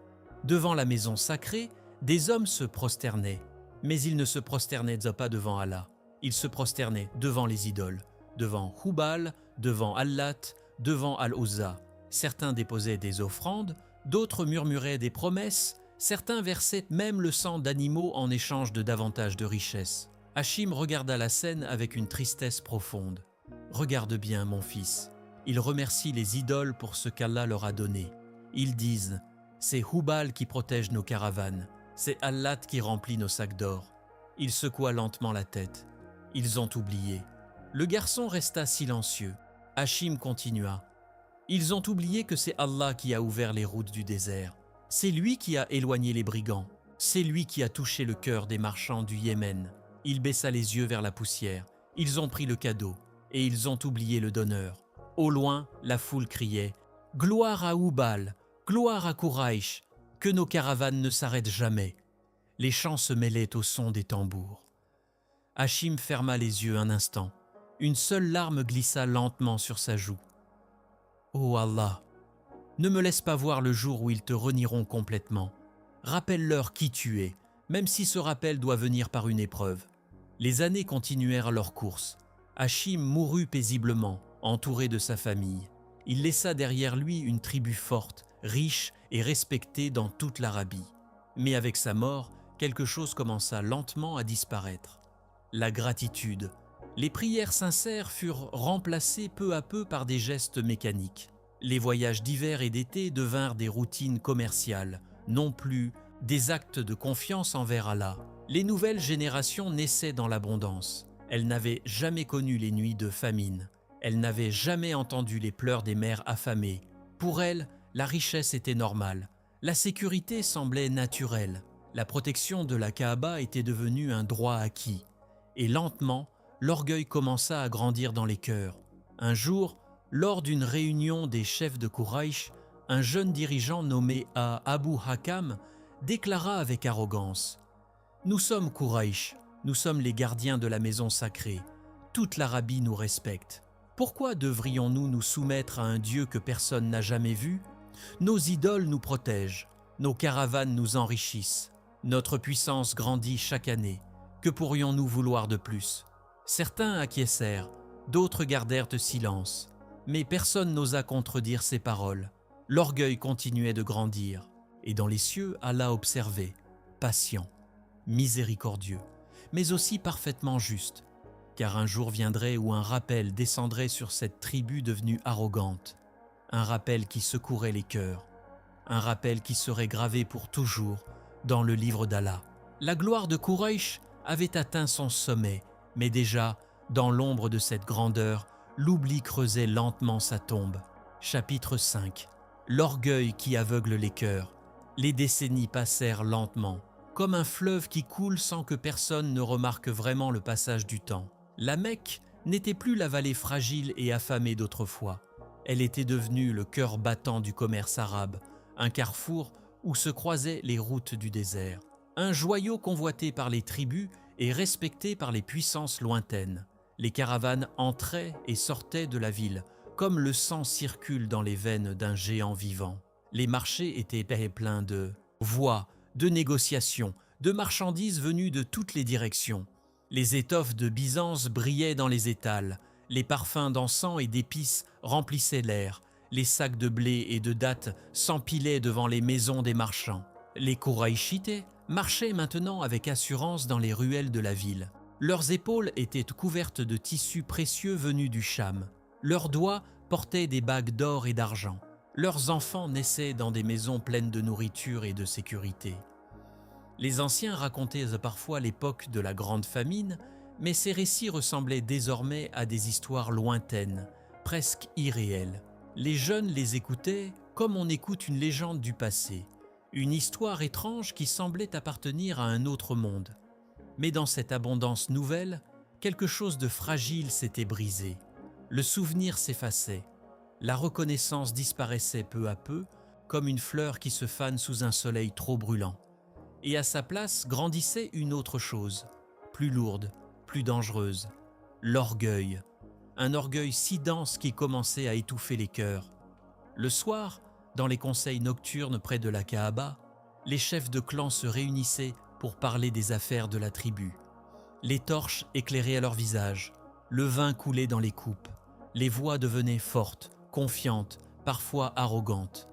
[SPEAKER 1] Devant la maison sacrée, des hommes se prosternaient. Mais ils ne se prosternaient pas devant Allah. Ils se prosternaient devant les idoles, devant Hubal, devant Allat, devant Al-Uzza. Certains déposaient des offrandes, d'autres murmuraient des promesses, certains versaient même le sang d'animaux en échange de davantage de richesses. Hachim regarda la scène avec une tristesse profonde. « Regarde bien, mon fils. Ils remercient les idoles pour ce qu'Allah leur a donné. Ils disent « C'est Hubal qui protège nos caravanes, c'est Allat qui remplit nos sacs d'or. » Il secoua lentement la tête. Ils ont oublié. Le garçon resta silencieux. Hachim continua. Ils ont oublié que c'est Allah qui a ouvert les routes du désert. C'est lui qui a éloigné les brigands. C'est lui qui a touché le cœur des marchands du Yémen. Il baissa les yeux vers la poussière. Ils ont pris le cadeau et ils ont oublié le donneur. Au loin, la foule criait « Gloire à Hubal, gloire à Quraïch, que nos caravanes ne s'arrêtent jamais. » Les chants se mêlaient au son des tambours. Hachim ferma les yeux un instant. Une seule larme glissa lentement sur sa joue. « Oh Allah, ne me laisse pas voir le jour où ils te renieront complètement. Rappelle-leur qui tu es, même si ce rappel doit venir par une épreuve. » Les années continuèrent leur course. Hachim mourut paisiblement, entouré de sa famille. Il laissa derrière lui une tribu forte, riche et respectée dans toute l'Arabie. Mais avec sa mort, quelque chose commença lentement à disparaître. La gratitude. Les prières sincères furent remplacées peu à peu par des gestes mécaniques. Les voyages d'hiver et d'été devinrent des routines commerciales, non plus des actes de confiance envers Allah. Les nouvelles générations naissaient dans l'abondance. Elle n'avait jamais connu les nuits de famine. Elle n'avait jamais entendu les pleurs des mères affamées. Pour elle, la richesse était normale. La sécurité semblait naturelle. La protection de la Kaaba était devenue un droit acquis. Et lentement, l'orgueil commença à grandir dans les cœurs. Un jour, lors d'une réunion des chefs de Quraïch, un jeune dirigeant nommé Abu Hakam déclara avec arrogance « Nous sommes Quraïch, nous sommes les gardiens de la maison sacrée. Toute l'Arabie nous respecte. Pourquoi devrions-nous nous soumettre à un Dieu que personne n'a jamais vu? Nos idoles nous protègent, nos caravanes nous enrichissent, notre puissance grandit chaque année. Que pourrions-nous vouloir de plus? » Certains acquiescèrent, d'autres gardèrent silence, mais personne n'osa contredire ces paroles. L'orgueil continuait de grandir, et dans les cieux, Allah observait, patient, miséricordieux, mais aussi parfaitement juste, car un jour viendrait où un rappel descendrait sur cette tribu devenue arrogante, un rappel qui secouerait les cœurs, un rappel qui serait gravé pour toujours dans le livre d'Allah. La gloire de Quraïch avait atteint son sommet, mais déjà, dans l'ombre de cette grandeur, l'oubli creusait lentement sa tombe. Chapitre 5. L'orgueil qui aveugle les cœurs. Les décennies passèrent lentement, comme un fleuve qui coule sans que personne ne remarque vraiment le passage du temps. La Mecque n'était plus la vallée fragile et affamée d'autrefois. Elle était devenue le cœur battant du commerce arabe, un carrefour où se croisaient les routes du désert. Un joyau convoité par les tribus et respecté par les puissances lointaines. Les caravanes entraient et sortaient de la ville, comme le sang circule dans les veines d'un géant vivant. Les marchés étaient pleins de voix, de négociations, de marchandises venues de toutes les directions. Les étoffes de Byzance brillaient dans les étals, les parfums d'encens et d'épices remplissaient l'air, les sacs de blé et de dattes s'empilaient devant les maisons des marchands. Les Quraïchites marchaient maintenant avec assurance dans les ruelles de la ville. Leurs épaules étaient couvertes de tissus précieux venus du Cham. Leurs doigts portaient des bagues d'or et d'argent. Leurs enfants naissaient dans des maisons pleines de nourriture et de sécurité. Les anciens racontaient parfois l'époque de la grande famine, mais ces récits ressemblaient désormais à des histoires lointaines, presque irréelles. Les jeunes les écoutaient comme on écoute une légende du passé, une histoire étrange qui semblait appartenir à un autre monde. Mais dans cette abondance nouvelle, quelque chose de fragile s'était brisé. Le souvenir s'effaçait. La reconnaissance disparaissait peu à peu, comme une fleur qui se fane sous un soleil trop brûlant. Et à sa place grandissait une autre chose, plus lourde, plus dangereuse, l'orgueil. Un orgueil si dense qu'il commençait à étouffer les cœurs. Le soir, dans les conseils nocturnes près de la Kaaba, les chefs de clan se réunissaient pour parler des affaires de la tribu. Les torches éclairaient leur visage, le vin coulait dans les coupes, les voix devenaient fortes, confiantes, parfois arrogantes.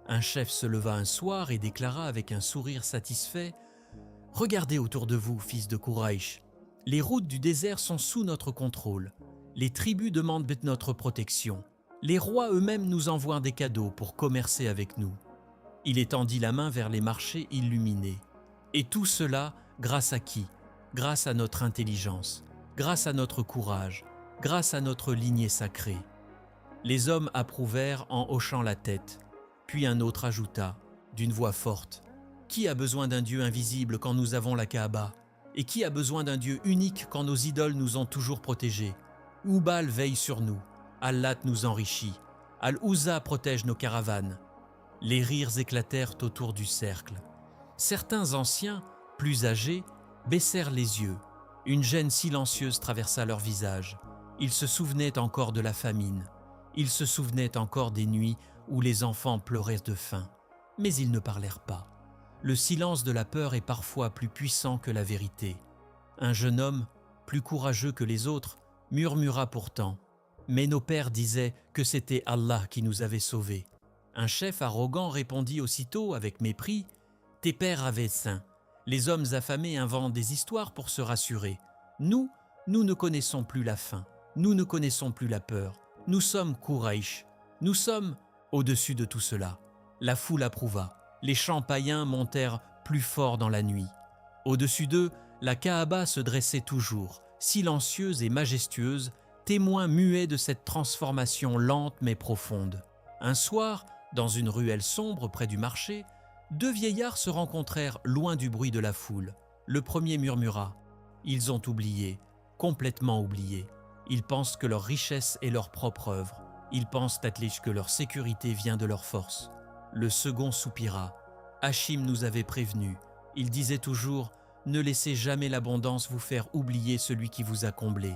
[SPEAKER 1] Un chef se leva un soir et déclara avec un sourire satisfait « Regardez autour de vous, fils de Quraïch, les routes du désert sont sous notre contrôle. Les tribus demandent notre protection. Les rois eux-mêmes nous envoient des cadeaux pour commercer avec nous. » Il étendit la main vers les marchés illuminés. Et tout cela, grâce à qui? Grâce à notre intelligence, grâce à notre courage, grâce à notre lignée sacrée. Les hommes approuvèrent en hochant la tête. Puis un autre ajouta, d'une voix forte, « Qui a besoin d'un Dieu invisible quand nous avons la Kaaba? Et qui a besoin d'un Dieu unique quand nos idoles nous ont toujours protégés? Hubal veille sur nous, Allat nous enrichit, Al-Uzza protège nos caravanes. » Les rires éclatèrent autour du cercle. Certains anciens, plus âgés, baissèrent les yeux. Une gêne silencieuse traversa leur visage. Ils se souvenaient encore de la famine. Ils se souvenaient encore des nuits où les enfants pleuraient de faim. Mais ils ne parlèrent pas. Le silence de la peur est parfois plus puissant que la vérité. Un jeune homme, plus courageux que les autres, murmura pourtant « Mais nos pères disaient que c'était Allah qui nous avait sauvés. » Un chef arrogant répondit aussitôt avec mépris « Tes pères avaient faim. Les hommes affamés inventent des histoires pour se rassurer. Nous ne connaissons plus la faim. Nous ne connaissons plus la peur. Nous sommes Quraïch. Nous sommes au-dessus de tout cela. » La foule approuva. Les chants païens montèrent plus fort dans la nuit. Au-dessus d'eux, la Kaaba se dressait toujours, silencieuse et majestueuse, témoin muet de cette transformation lente mais profonde. Un soir, dans une ruelle sombre près du marché, deux vieillards se rencontrèrent loin du bruit de la foule. Le premier murmura « Ils ont oublié, complètement oublié. Ils pensent que leur richesse est leur propre œuvre. Ils pensent, Atlich, que leur sécurité vient de leur force. » Le second soupira « Hachim nous avait prévenus. Il disait toujours « Ne laissez jamais l'abondance vous faire oublier celui qui vous a comblé. »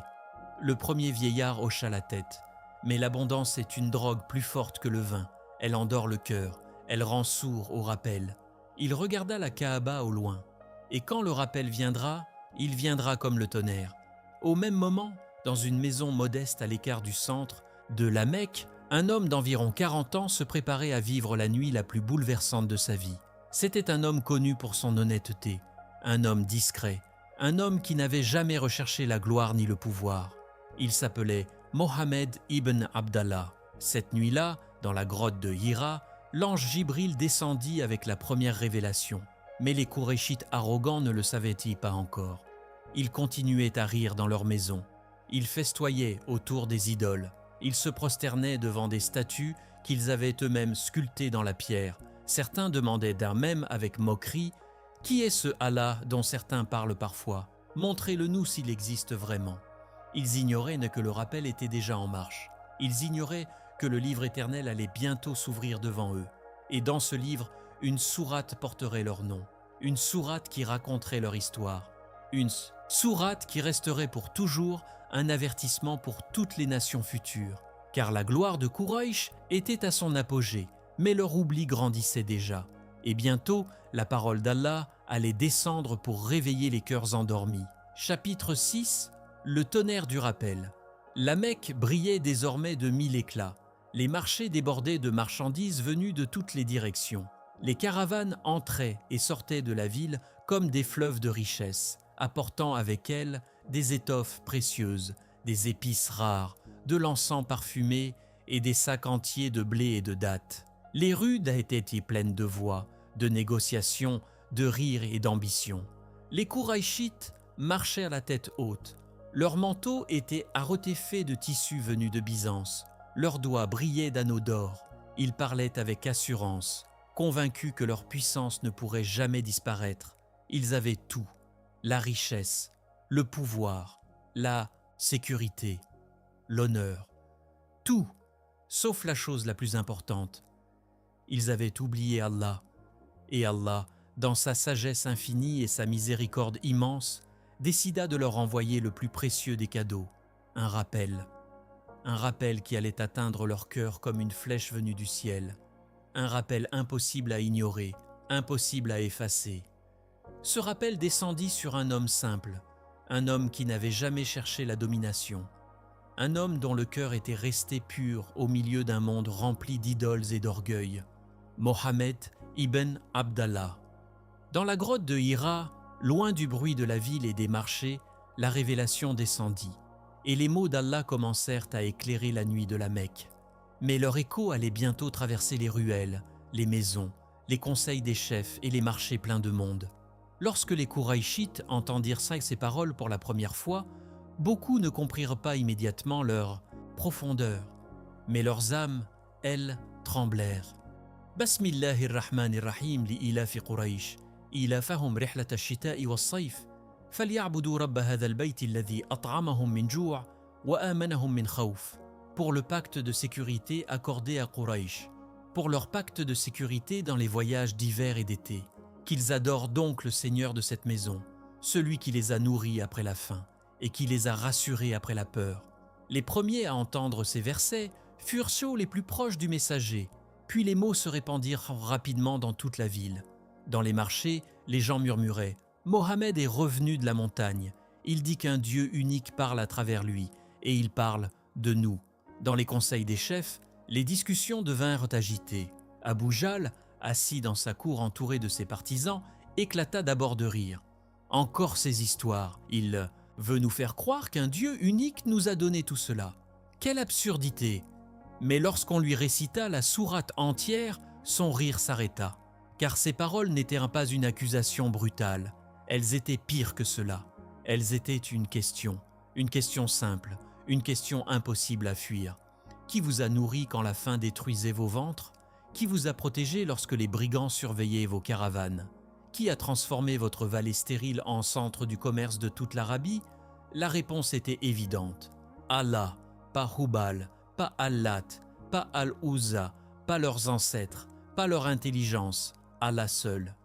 [SPEAKER 1] Le premier vieillard hocha la tête. « Mais l'abondance est une drogue plus forte que le vin. Elle endort le cœur. Elle rend sourd au rappel. » Il regarda la Kaaba au loin. « Et quand le rappel viendra, il viendra comme le tonnerre. » Au même moment, dans une maison modeste à l'écart du centre de la Mecque, un homme d'environ 40 ans se préparait à vivre la nuit la plus bouleversante de sa vie. C'était un homme connu pour son honnêteté, un homme discret, un homme qui n'avait jamais recherché la gloire ni le pouvoir. Il s'appelait Mohammed ibn Abdallah. Cette nuit-là, dans la grotte de Hira, l'ange Jibril descendit avec la première révélation. Mais les Qurayshites arrogants ne le savaient-ils pas encore. Ils continuaient à rire dans leur maison. Ils festoyaient autour des idoles. Ils se prosternaient devant des statues qu'ils avaient eux-mêmes sculptées dans la pierre. Certains demandaient d'un même avec moquerie « Qui est ce Allah dont certains parlent parfois? Montrez-le-nous s'il existe vraiment. » Ils ignoraient que le rappel était déjà en marche. Ils ignoraient que le livre éternel allait bientôt s'ouvrir devant eux. Et dans ce livre, une sourate porterait leur nom. Une sourate qui raconterait leur histoire. Une sourate qui resterait pour toujours un avertissement pour toutes les nations futures. Car la gloire de Quraysh était à son apogée, mais leur oubli grandissait déjà. Et bientôt, la parole d'Allah allait descendre pour réveiller les cœurs endormis. Chapitre 6. Le tonnerre du rappel. La Mecque brillait désormais de 1000 éclats. Les marchés débordaient de marchandises venues de toutes les directions. Les caravanes entraient et sortaient de la ville comme des fleuves de richesse, apportant avec elles des étoffes précieuses, des épices rares, de l'encens parfumé et des sacs entiers de blé et de dattes. Les rues étaient pleines de voix, de négociations, de rires et d'ambition. Les Qurayshites marchaient à la tête haute. Leurs manteaux étaient à reteffés de tissus venus de Byzance. Leurs doigts brillaient d'anneaux d'or. Ils parlaient avec assurance, convaincus que leur puissance ne pourrait jamais disparaître. Ils avaient tout, la richesse, le pouvoir, la sécurité, l'honneur. Tout, sauf la chose la plus importante. Ils avaient oublié Allah. Et Allah, dans sa sagesse infinie et sa miséricorde immense, décida de leur envoyer le plus précieux des cadeaux, un rappel qui allait atteindre leur cœur comme une flèche venue du ciel, un rappel impossible à ignorer, impossible à effacer. Ce rappel descendit sur un homme simple, un homme qui n'avait jamais cherché la domination, un homme dont le cœur était resté pur au milieu d'un monde rempli d'idoles et d'orgueil, Mohammed ibn Abdallah. Dans la grotte de Hira, loin du bruit de la ville et des marchés, la révélation descendit, et les mots d'Allah commencèrent à éclairer la nuit de la Mecque. Mais leur écho allait bientôt traverser les ruelles, les maisons, les conseils des chefs et les marchés pleins de monde. Lorsque les Qurayshites entendirent ces paroles pour la première fois, beaucoup ne comprirent pas immédiatement leur profondeur, mais leurs âmes, elles, tremblèrent. Bismillahirrahmanirrahim li'ilafi Quraysh, ilafahum rihlat ash-shita'i was-sayf, falyabudu rabb hadha al-bayt alladhi at'amahum min ju' wa amanahum min khawf. Pour le pacte de sécurité accordé à Quraysh, pour leur pacte de sécurité dans les voyages d'hiver et d'été. Qu'ils adorent donc le Seigneur de cette maison, celui qui les a nourris après la faim et qui les a rassurés après la peur. Les premiers à entendre ces versets furent ceux les plus proches du messager, puis les mots se répandirent rapidement dans toute la ville. Dans les marchés, les gens murmuraient « Mohammed est revenu de la montagne, il dit qu'un Dieu unique parle à travers lui, et il parle de nous ». Dans les conseils des chefs, les discussions devinrent agitées. Abu Jahl, assis dans sa cour entouré de ses partisans, éclata d'abord de rire. Encore ces histoires, il veut nous faire croire qu'un Dieu unique nous a donné tout cela. Quelle absurdité! Mais lorsqu'on lui récita la sourate entière, son rire s'arrêta, car ces paroles n'étaient pas une accusation brutale, elles étaient pires que cela. Elles étaient une question, Une question simple, une question impossible à fuir. Qui vous a nourri quand la faim détruisait vos ventres? Qui vous a protégé lorsque les brigands surveillaient vos caravanes? Qui a transformé votre vallée stérile en centre du commerce de toute l'Arabie? La réponse était évidente. Allah, pas Hubal, pas Allat, pas Al-Uzza, pas leurs ancêtres, pas leur intelligence, Allah seul.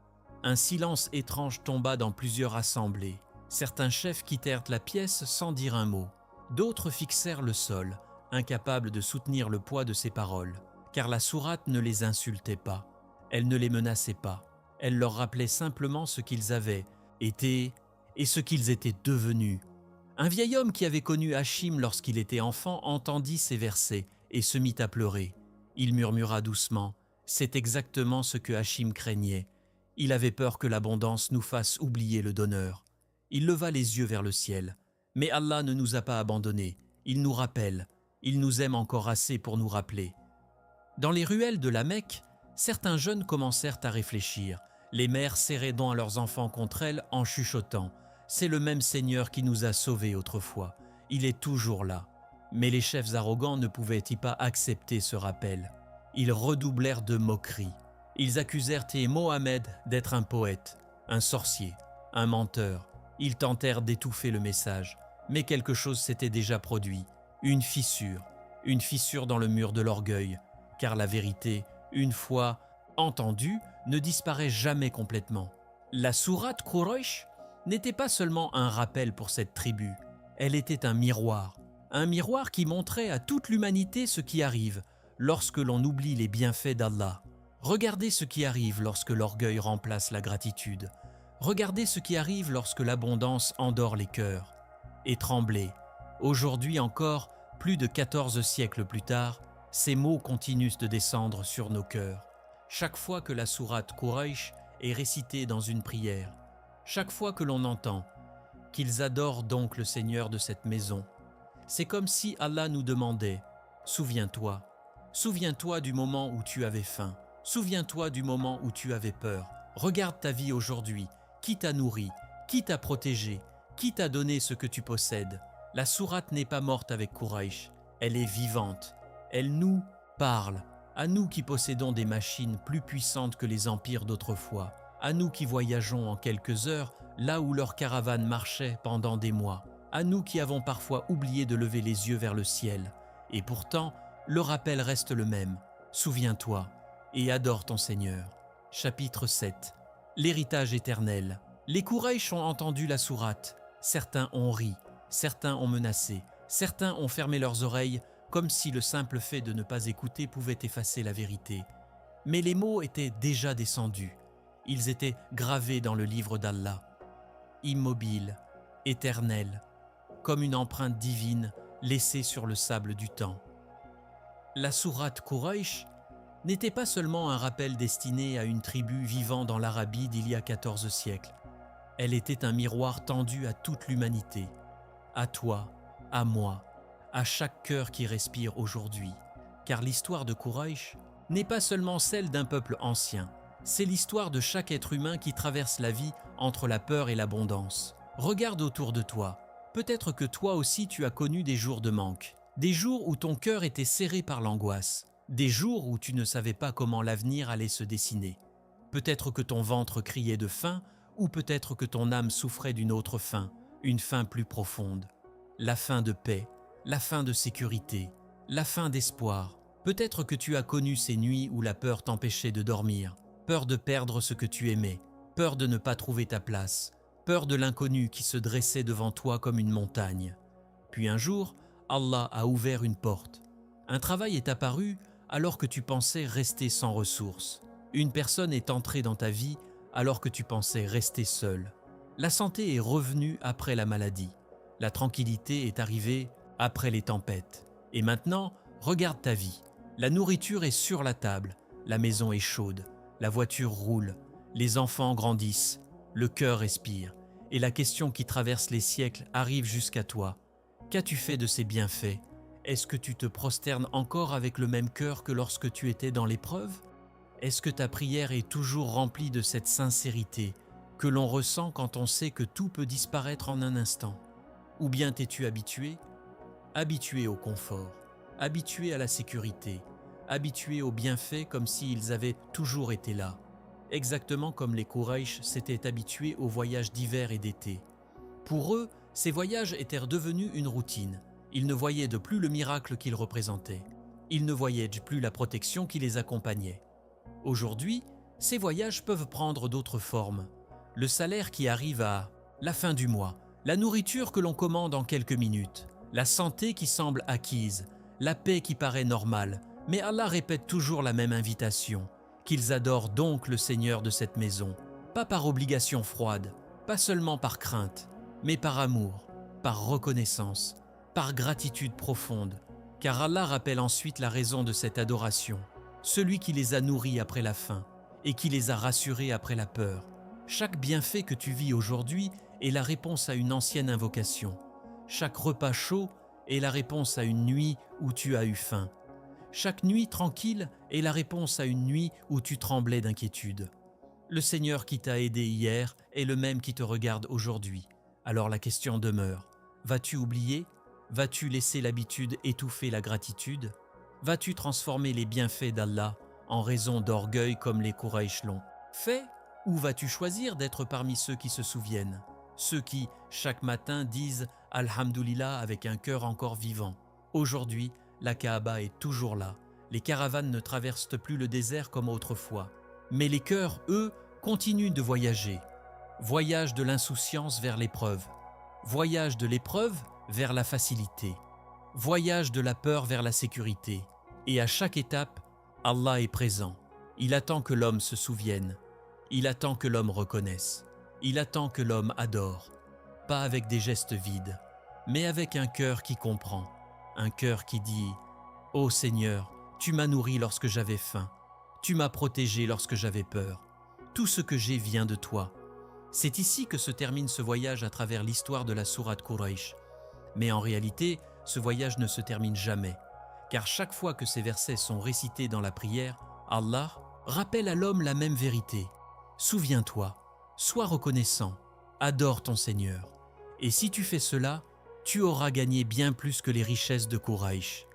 [SPEAKER 1] Un silence étrange tomba dans plusieurs assemblées. Certains chefs quittèrent la pièce sans dire un mot. D'autres fixèrent le sol, incapables de soutenir le poids de ces paroles, car la sourate ne les insultait pas, elle ne les menaçait pas, elle leur rappelait simplement ce qu'ils avaient été et ce qu'ils étaient devenus. Un vieil homme qui avait connu Hachim lorsqu'il était enfant entendit ces versets et se mit à pleurer. Il murmura doucement, « C'est exactement ce que Hachim craignait. Il avait peur que l'abondance nous fasse oublier le donneur. » Il leva les yeux vers le ciel. « Mais Allah ne nous a pas abandonnés. Il nous rappelle. Il nous aime encore assez pour nous rappeler. » Dans les ruelles de la Mecque, certains jeunes commencèrent à réfléchir. Les mères serraient donc leurs enfants contre elles en chuchotant. C'est le même Seigneur qui nous a sauvés autrefois. Il est toujours là. Mais les chefs arrogants ne pouvaient-ils pas accepter ce rappel? Ils redoublèrent de moqueries. Ils accusèrent Mohammed d'être un poète, un sorcier, un menteur. Ils tentèrent d'étouffer le message. Mais quelque chose s'était déjà produit. Une fissure dans le mur de l'orgueil. Car la vérité, une fois entendue, ne disparaît jamais complètement. La sourate Quraysh n'était pas seulement un rappel pour cette tribu, elle était un miroir qui montrait à toute l'humanité ce qui arrive lorsque l'on oublie les bienfaits d'Allah. Regardez ce qui arrive lorsque l'orgueil remplace la gratitude. Regardez ce qui arrive lorsque l'abondance endort les cœurs. Et tremblez. Aujourd'hui encore, plus de 14 siècles plus tard, ces mots continuent de descendre sur nos cœurs. Chaque fois que la sourate Quraysh est récitée dans une prière, chaque fois que l'on entend qu'ils adorent donc le Seigneur de cette maison, c'est comme si Allah nous demandait « Souviens-toi, souviens-toi du moment où tu avais faim, souviens-toi du moment où tu avais peur, regarde ta vie aujourd'hui, qui t'a nourri, qui t'a protégé, qui t'a donné ce que tu possèdes. » La sourate n'est pas morte avec Quraysh, elle est vivante. Elle nous parle, à nous qui possédons des machines plus puissantes que les empires d'autrefois, à nous qui voyageons en quelques heures là où leurs caravanes marchaient pendant des mois, à nous qui avons parfois oublié de lever les yeux vers le ciel. Et pourtant, le rappel reste le même. Souviens-toi et adore ton Seigneur. Chapitre 7. L'héritage éternel. Les Quraysh ont entendu la sourate. Certains ont ri, certains ont menacé, certains ont fermé leurs oreilles comme si le simple fait de ne pas écouter pouvait effacer la vérité. Mais les mots étaient déjà descendus. Ils étaient gravés dans le livre d'Allah. Immobiles, éternels, comme une empreinte divine laissée sur le sable du temps. La sourate Quraysh n'était pas seulement un rappel destiné à une tribu vivant dans l'Arabie d'il y a 14 siècles. Elle était un miroir tendu à toute l'humanité, à toi, à moi, à chaque cœur qui respire aujourd'hui. Car l'histoire de Quraysh n'est pas seulement celle d'un peuple ancien, c'est l'histoire de chaque être humain qui traverse la vie entre la peur et l'abondance. Regarde autour de toi, peut-être que toi aussi tu as connu des jours de manque, des jours où ton cœur était serré par l'angoisse, des jours où tu ne savais pas comment l'avenir allait se dessiner. Peut-être que ton ventre criait de faim, ou peut-être que ton âme souffrait d'une autre faim, une faim plus profonde. La faim de paix, la faim de sécurité, la faim d'espoir. Peut-être que tu as connu ces nuits où la peur t'empêchait de dormir, peur de perdre ce que tu aimais, peur de ne pas trouver ta place, peur de l'inconnu qui se dressait devant toi comme une montagne. Puis un jour, Allah a ouvert une porte. Un travail est apparu alors que tu pensais rester sans ressources. Une personne est entrée dans ta vie alors que tu pensais rester seul. La santé est revenue après la maladie. La tranquillité est arrivée après les tempêtes. Et maintenant, regarde ta vie. La nourriture est sur la table, la maison est chaude, la voiture roule, les enfants grandissent, le cœur respire. Et la question qui traverse les siècles arrive jusqu'à toi. Qu'as-tu fait de ces bienfaits? Est-ce que tu te prosternes encore avec le même cœur que lorsque tu étais dans l'épreuve? Est-ce que ta prière est toujours remplie de cette sincérité que l'on ressent quand on sait que tout peut disparaître en un instant? Ou bien t'es-tu habitué? Habitué au confort, habitué à la sécurité, habitué aux bienfaits comme s'ils avaient toujours été là. Exactement comme les Quraysh s'étaient habitués aux voyages d'hiver et d'été. Pour eux, ces voyages étaient devenus une routine. Ils ne voyaient de plus le miracle qu'ils représentaient. Ils ne voyaient plus la protection qui les accompagnait. Aujourd'hui, ces voyages peuvent prendre d'autres formes. Le salaire qui arrive à la fin du mois, la nourriture que l'on commande en quelques minutes, la santé qui semble acquise, la paix qui paraît normale. Mais Allah répète toujours la même invitation, qu'ils adorent donc le Seigneur de cette maison, pas par obligation froide, pas seulement par crainte, mais par amour, par reconnaissance, par gratitude profonde, car Allah rappelle ensuite la raison de cette adoration, celui qui les a nourris après la faim et qui les a rassurés après la peur. Chaque bienfait que tu vis aujourd'hui est la réponse à une ancienne invocation. Chaque repas chaud est la réponse à une nuit où tu as eu faim. Chaque nuit tranquille est la réponse à une nuit où tu tremblais d'inquiétude. Le Seigneur qui t'a aidé hier est le même qui te regarde aujourd'hui. Alors la question demeure, vas-tu oublier? Vas-tu laisser l'habitude étouffer la gratitude? Vas-tu transformer les bienfaits d'Allah en raison d'orgueil comme les Quraysh l'ont fait? Ou vas-tu choisir d'être parmi ceux qui se souviennent? Ceux qui, chaque matin, disent « Alhamdulillah » avec un cœur encore vivant. Aujourd'hui, la Kaaba est toujours là. Les caravanes ne traversent plus le désert comme autrefois. Mais les cœurs, eux, continuent de voyager. Voyage de l'insouciance vers l'épreuve. Voyage de l'épreuve vers la facilité. Voyage de la peur vers la sécurité. Et à chaque étape, Allah est présent. Il attend que l'homme se souvienne. Il attend que l'homme reconnaisse. Il attend que l'homme adore. Pas avec des gestes vides, mais avec un cœur qui comprend. Un cœur qui dit « Ô Seigneur, tu m'as nourri lorsque j'avais faim. Tu m'as protégé lorsque j'avais peur. Tout ce que j'ai vient de toi. » C'est ici que se termine ce voyage à travers l'histoire de la sourate Quraysh. Mais en réalité, ce voyage ne se termine jamais, car chaque fois que ces versets sont récités dans la prière, Allah rappelle à l'homme la même vérité. Souviens-toi, sois reconnaissant, adore ton Seigneur. Et si tu fais cela, tu auras gagné bien plus que les richesses de Quraysh.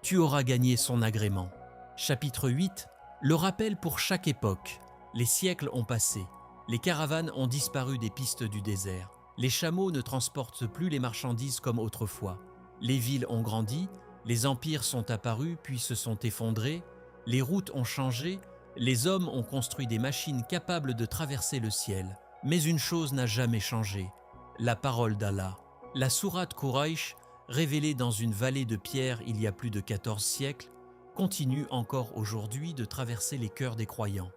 [SPEAKER 1] Tu auras gagné son agrément. Chapitre 8, le rappel pour chaque époque. Les siècles ont passé. Les caravanes ont disparu des pistes du désert. Les chameaux ne transportent plus les marchandises comme autrefois. Les villes ont grandi, les empires sont apparus puis se sont effondrés, les routes ont changé, les hommes ont construit des machines capables de traverser le ciel. Mais une chose n'a jamais changé, la parole d'Allah. La sourate Quraysh, révélée dans une vallée de pierre il y a plus de 14 siècles, continue encore aujourd'hui de traverser les cœurs des croyants.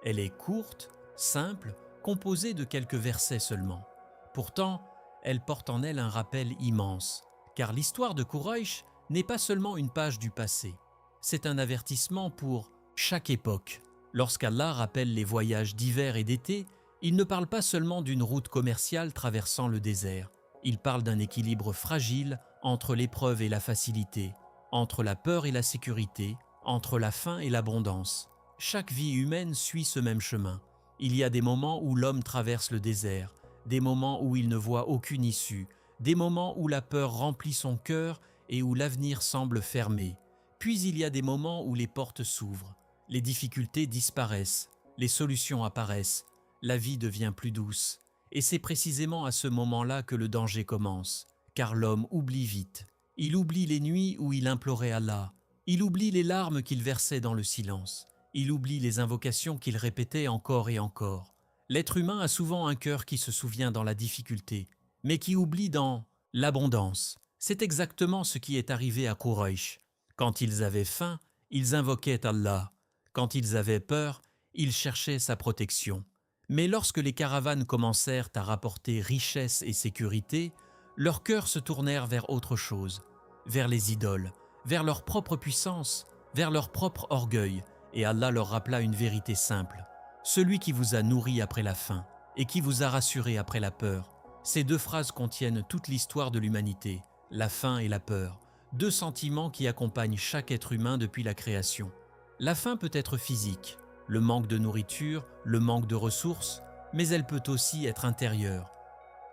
[SPEAKER 1] Elle est courte, simple, composée de quelques versets seulement. Pourtant, elle porte en elle un rappel immense, car l'histoire de Quraysh n'est pas seulement une page du passé, c'est un avertissement pour chaque époque. Lorsqu'Allah rappelle les voyages d'hiver et d'été, il ne parle pas seulement d'une route commerciale traversant le désert, il parle d'un équilibre fragile entre l'épreuve et la facilité, entre la peur et la sécurité, entre la faim et l'abondance. Chaque vie humaine suit ce même chemin. Il y a des moments où l'homme traverse le désert, des moments où il ne voit aucune issue, des moments où la peur remplit son cœur et où l'avenir semble fermé. Puis il y a des moments où les portes s'ouvrent, les difficultés disparaissent, les solutions apparaissent, la vie devient plus douce. Et c'est précisément à ce moment-là que le danger commence, car l'homme oublie vite. Il oublie les nuits où il implorait Allah, il oublie les larmes qu'il versait dans le silence, il oublie les invocations qu'il répétait encore et encore. L'être humain a souvent un cœur qui se souvient dans la difficulté, mais qui oublie dans l'abondance. C'est exactement ce qui est arrivé à Quraysh. Quand ils avaient faim, ils invoquaient Allah. Quand ils avaient peur, ils cherchaient sa protection. Mais lorsque les caravanes commencèrent à rapporter richesse et sécurité, leurs cœurs se tournèrent vers autre chose, vers les idoles, vers leur propre puissance, vers leur propre orgueil, et Allah leur rappela une vérité simple. Celui qui vous a nourri après la faim et qui vous a rassuré après la peur. Ces deux phrases contiennent toute l'histoire de l'humanité, la faim et la peur, deux sentiments qui accompagnent chaque être humain depuis la création. La faim peut être physique, le manque de nourriture, le manque de ressources, mais elle peut aussi être intérieure.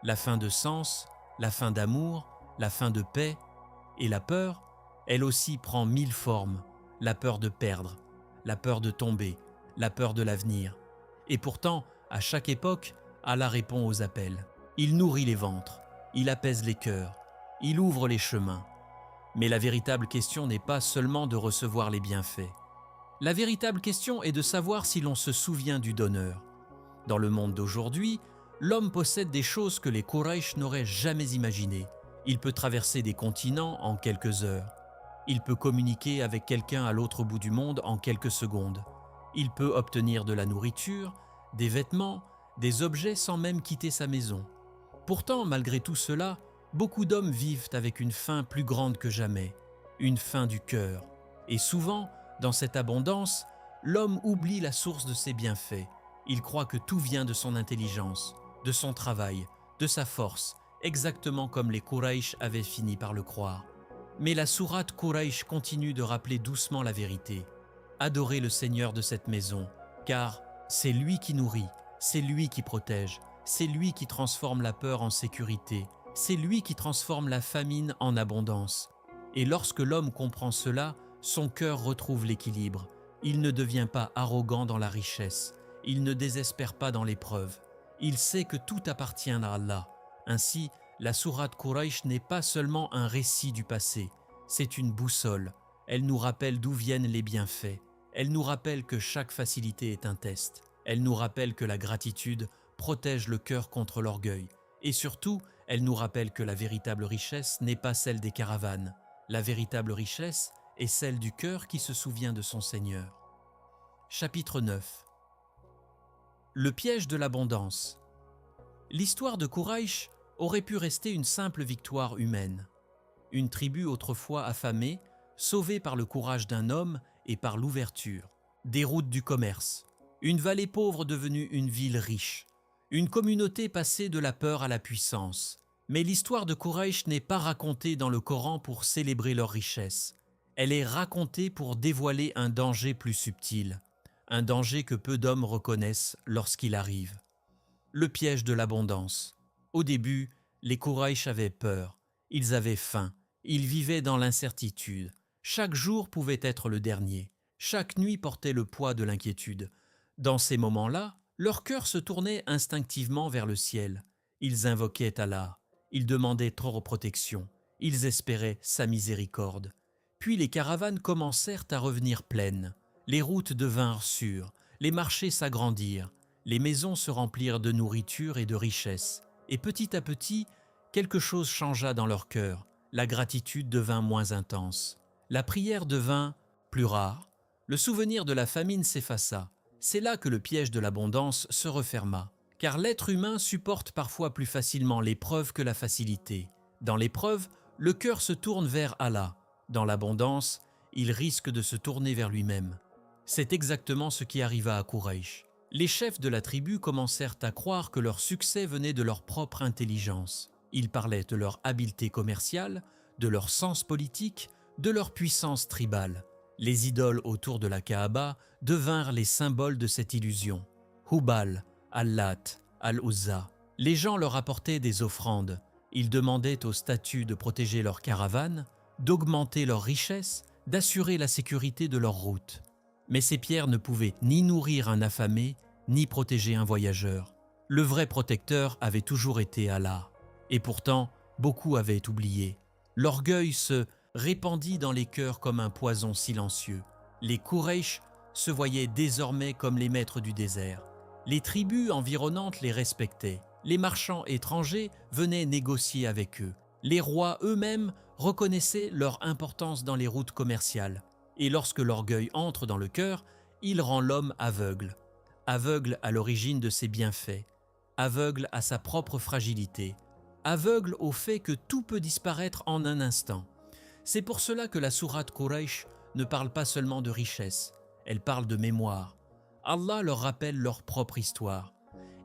[SPEAKER 1] La faim de sens, la faim d'amour, la faim de paix, et la peur, elle aussi prend 1000 formes, la peur de perdre, la peur de tomber, la peur de l'avenir. Et pourtant, à chaque époque, Allah répond aux appels. Il nourrit les ventres, il apaise les cœurs, il ouvre les chemins. Mais la véritable question n'est pas seulement de recevoir les bienfaits. La véritable question est de savoir si l'on se souvient du donneur. Dans le monde d'aujourd'hui, l'homme possède des choses que les Quraysh n'auraient jamais imaginées. Il peut traverser des continents en quelques heures. Il peut communiquer avec quelqu'un à l'autre bout du monde en quelques secondes. Il peut obtenir de la nourriture, des vêtements, des objets sans même quitter sa maison. Pourtant, malgré tout cela, beaucoup d'hommes vivent avec une faim plus grande que jamais, une faim du cœur. Et souvent, dans cette abondance, l'homme oublie la source de ses bienfaits. Il croit que tout vient de son intelligence, de son travail, de sa force, exactement comme les Quraysh avaient fini par le croire. Mais la sourate Quraysh continue de rappeler doucement la vérité. Adorez le Seigneur de cette maison, car c'est lui qui nourrit, c'est lui qui protège, c'est lui qui transforme la peur en sécurité, c'est lui qui transforme la famine en abondance. Et lorsque l'homme comprend cela, son cœur retrouve l'équilibre. Il ne devient pas arrogant dans la richesse, il ne désespère pas dans l'épreuve. Il sait que tout appartient à Allah. Ainsi, la sourate Quraysh n'est pas seulement un récit du passé, c'est une boussole. Elle nous rappelle d'où viennent les bienfaits. Elle nous rappelle que chaque facilité est un test. Elle nous rappelle que la gratitude protège le cœur contre l'orgueil. Et surtout, elle nous rappelle que la véritable richesse n'est pas celle des caravanes. La véritable richesse est celle du cœur qui se souvient de son Seigneur. Chapitre 9. Le piège de l'abondance. L'histoire de Quraysh aurait pu rester une simple victoire humaine. Une tribu autrefois affamée, sauvée par le courage d'un homme et par l'ouverture. Des routes du commerce. Une vallée pauvre devenue une ville riche. Une communauté passée de la peur à la puissance. Mais l'histoire de Quraysh n'est pas racontée dans le Coran pour célébrer leur richesse. Elle est racontée pour dévoiler un danger plus subtil. Un danger que peu d'hommes reconnaissent lorsqu'il arrive. Le piège de l'abondance. Au début, les Quraysh avaient peur. Ils avaient faim. Ils vivaient dans l'incertitude. Chaque jour pouvait être le dernier. Chaque nuit portait le poids de l'inquiétude. Dans ces moments-là, leur cœur se tournait instinctivement vers le ciel. Ils invoquaient Allah. Ils demandaient trop protection. Ils espéraient sa miséricorde. Puis les caravanes commencèrent à revenir pleines. Les routes devinrent sûres. Les marchés s'agrandirent. Les maisons se remplirent de nourriture et de richesses. Et petit à petit, quelque chose changea dans leur cœur. La gratitude devint moins intense. La prière devint plus rare. Le souvenir de la famine s'effaça. C'est là que le piège de l'abondance se referma. Car l'être humain supporte parfois plus facilement l'épreuve que la facilité. Dans l'épreuve, le cœur se tourne vers Allah. Dans l'abondance, il risque de se tourner vers lui-même. C'est exactement ce qui arriva à Quraysh. Les chefs de la tribu commencèrent à croire que leur succès venait de leur propre intelligence. Ils parlaient de leur habileté commerciale, de leur sens politique, de leur puissance tribale. Les idoles autour de la Kaaba devinrent les symboles de cette illusion. Hubal, Al-Lat, Al-Uzza. Les gens leur apportaient des offrandes. Ils demandaient aux statues de protéger leurs caravanes, d'augmenter leurs richesses, d'assurer la sécurité de leur route. Mais ces pierres ne pouvaient ni nourrir un affamé, ni protéger un voyageur. Le vrai protecteur avait toujours été Allah. Et pourtant, beaucoup avaient oublié. L'orgueil se répandit dans les cœurs comme un poison silencieux. Les Quraysh se voyaient désormais comme les maîtres du désert. Les tribus environnantes les respectaient. Les marchands étrangers venaient négocier avec eux. Les rois eux-mêmes reconnaissaient leur importance dans les routes commerciales. Et lorsque l'orgueil entre dans le cœur, il rend l'homme aveugle. Aveugle à l'origine de ses bienfaits. Aveugle à sa propre fragilité. Aveugle au fait que tout peut disparaître en un instant. C'est pour cela que la sourate Quraysh ne parle pas seulement de richesse, elle parle de mémoire. Allah leur rappelle leur propre histoire.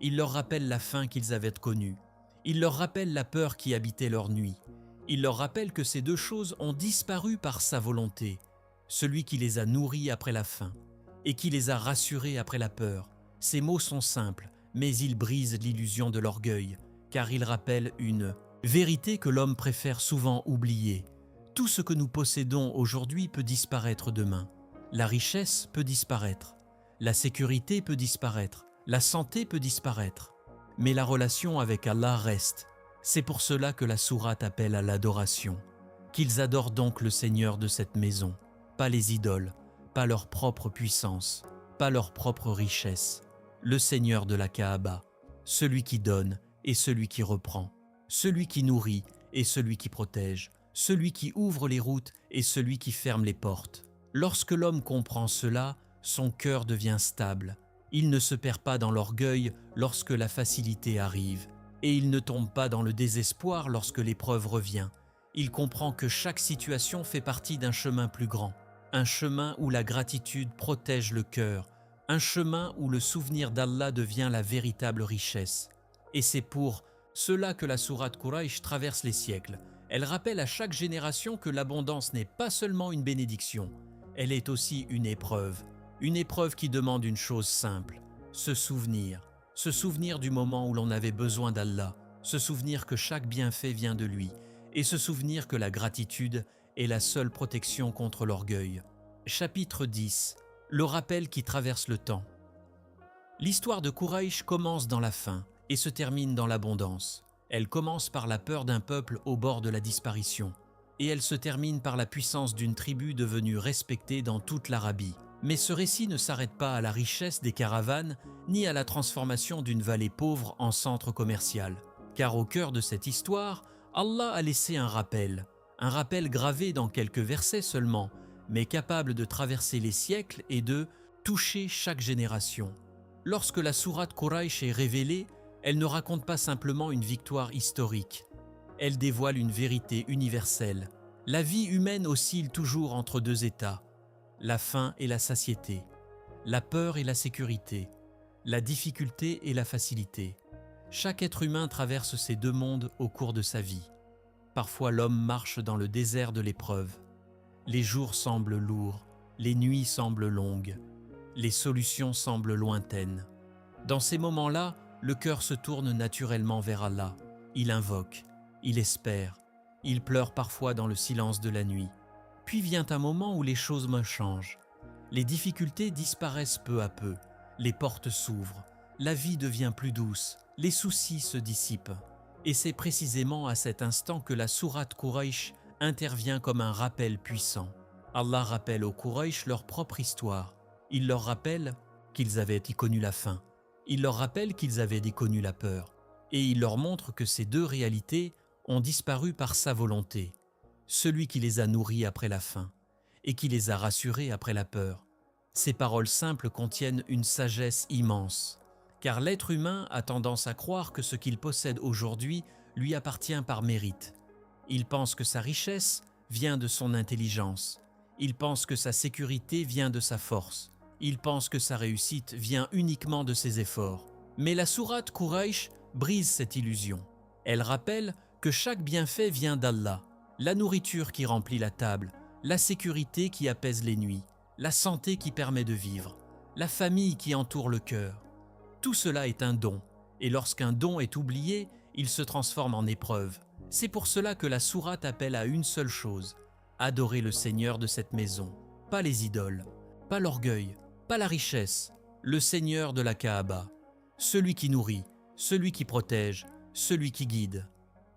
[SPEAKER 1] Il leur rappelle la faim qu'ils avaient connue. Il leur rappelle la peur qui habitait leur nuit. Il leur rappelle que ces deux choses ont disparu par sa volonté. Celui qui les a nourris après la faim et qui les a rassurés après la peur. Ces mots sont simples, mais ils brisent l'illusion de l'orgueil, car ils rappellent une Vérité que l'homme préfère souvent oublier. Tout ce que nous possédons aujourd'hui peut disparaître demain. La richesse peut disparaître. La sécurité peut disparaître. La santé peut disparaître. Mais la relation avec Allah reste. C'est pour cela que la sourate appelle à l'adoration. Qu'ils adorent donc le Seigneur de cette maison, pas les idoles, pas leur propre puissance, pas leur propre richesse. Le Seigneur de la Kaaba, celui qui donne et celui qui reprend, celui qui nourrit et celui qui protège, celui qui ouvre les routes et celui qui ferme les portes. Lorsque l'homme comprend cela, son cœur devient stable. Il ne se perd pas dans l'orgueil lorsque la facilité arrive, et il ne tombe pas dans le désespoir lorsque l'épreuve revient. Il comprend que chaque situation fait partie d'un chemin plus grand, un chemin où la gratitude protège le cœur, un chemin où le souvenir d'Allah devient la véritable richesse. Et c'est pour cela que la sourate Quraysh traverse les siècles. Elle rappelle à chaque génération que l'abondance n'est pas seulement une bénédiction, elle est aussi une épreuve qui demande une chose simple, se souvenir du moment où l'on avait besoin d'Allah, se souvenir que chaque bienfait vient de lui, et se souvenir que la gratitude est la seule protection contre l'orgueil. Chapitre 10. Le rappel qui traverse le temps. L'histoire de Quraysh commence dans la faim et se termine dans l'abondance. Elle commence par la peur d'un peuple au bord de la disparition, et elle se termine par la puissance d'une tribu devenue respectée dans toute l'Arabie. Mais ce récit ne s'arrête pas à la richesse des caravanes, ni à la transformation d'une vallée pauvre en centre commercial. Car au cœur de cette histoire, Allah a laissé un rappel gravé dans quelques versets seulement, mais capable de traverser les siècles et de toucher chaque génération. Lorsque la sourate Quraysh est révélée, elle ne raconte pas simplement une victoire historique. Elle dévoile une vérité universelle. La vie humaine oscille toujours entre deux états, la faim et la satiété, la peur et la sécurité, la difficulté et la facilité. Chaque être humain traverse ces deux mondes au cours de sa vie. Parfois l'homme marche dans le désert de l'épreuve. Les jours semblent lourds, les nuits semblent longues, les solutions semblent lointaines. Dans ces moments-là, le cœur se tourne naturellement vers Allah. Il invoque, il espère, il pleure parfois dans le silence de la nuit. Puis vient un moment où les choses changent. Les difficultés disparaissent peu à peu, les portes s'ouvrent, la vie devient plus douce, les soucis se dissipent. Et c'est précisément à cet instant que la sourate Quraysh intervient comme un rappel puissant. Allah rappelle aux Quraysh leur propre histoire. Il leur rappelle qu'ils avaient connu la faim. Il leur rappelle qu'ils avaient connu la peur. Et il leur montre que ces deux réalités ont disparu par sa volonté. Celui qui les a nourris après la faim et qui les a rassurés après la peur. Ces paroles simples contiennent une sagesse immense, car l'être humain a tendance à croire que ce qu'il possède aujourd'hui lui appartient par mérite. Il pense que sa richesse vient de son intelligence. Il pense que sa sécurité vient de sa force. Il pense que sa réussite vient uniquement de ses efforts. Mais la sourate Quraysh brise cette illusion. Elle rappelle que chaque bienfait vient d'Allah. La nourriture qui remplit la table, la sécurité qui apaise les nuits, la santé qui permet de vivre, la famille qui entoure le cœur. Tout cela est un don, et lorsqu'un don est oublié, il se transforme en épreuve. C'est pour cela que la sourate appelle à une seule chose, adorer le Seigneur de cette maison, pas les idoles, pas l'orgueil, pas la richesse, le Seigneur de la Kaaba, celui qui nourrit, celui qui protège, celui qui guide.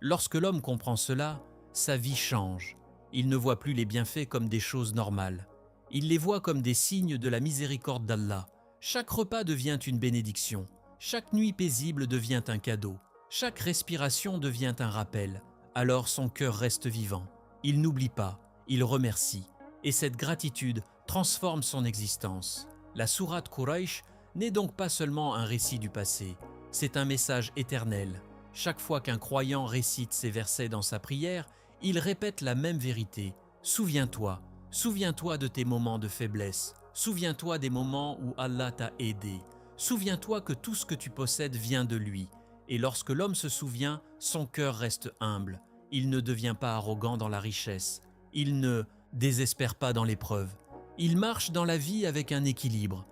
[SPEAKER 1] Lorsque l'homme comprend cela, sa vie change. Il ne voit plus les bienfaits comme des choses normales. Il les voit comme des signes de la miséricorde d'Allah. Chaque repas devient une bénédiction. Chaque nuit paisible devient un cadeau. Chaque respiration devient un rappel. Alors son cœur reste vivant. Il n'oublie pas, il remercie. Et cette gratitude transforme son existence. La sourate Quraysh n'est donc pas seulement un récit du passé. C'est un message éternel. Chaque fois qu'un croyant récite ces versets dans sa prière, il répète la même vérité. Souviens-toi de tes moments de faiblesse. Souviens-toi des moments où Allah t'a aidé. Souviens-toi que tout ce que tu possèdes vient de lui. Et lorsque l'homme se souvient, son cœur reste humble. Il ne devient pas arrogant dans la richesse. Il ne désespère pas dans l'épreuve. Il marche dans la vie avec un équilibre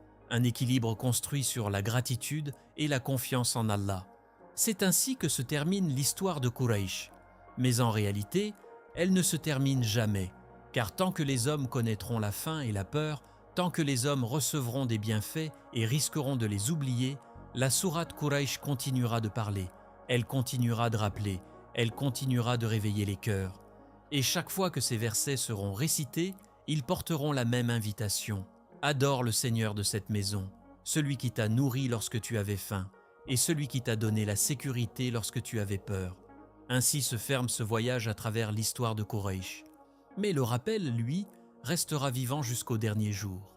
[SPEAKER 1] construit sur la gratitude et la confiance en Allah. C'est ainsi que se termine l'histoire de Quraysh. Mais en réalité, elle ne se termine jamais, car tant que les hommes connaîtront la faim et la peur, tant que les hommes recevront des bienfaits et risqueront de les oublier, la sourate Quraysh continuera de parler, elle continuera de rappeler, elle continuera de réveiller les cœurs. Et chaque fois que ces versets seront récités, ils porteront la même invitation. Adore le Seigneur de cette maison, celui qui t'a nourri lorsque tu avais faim, et celui qui t'a donné la sécurité lorsque tu avais peur. Ainsi se ferme ce voyage à travers l'histoire de Quraysh. Mais le rappel, lui, restera vivant jusqu'au dernier jour.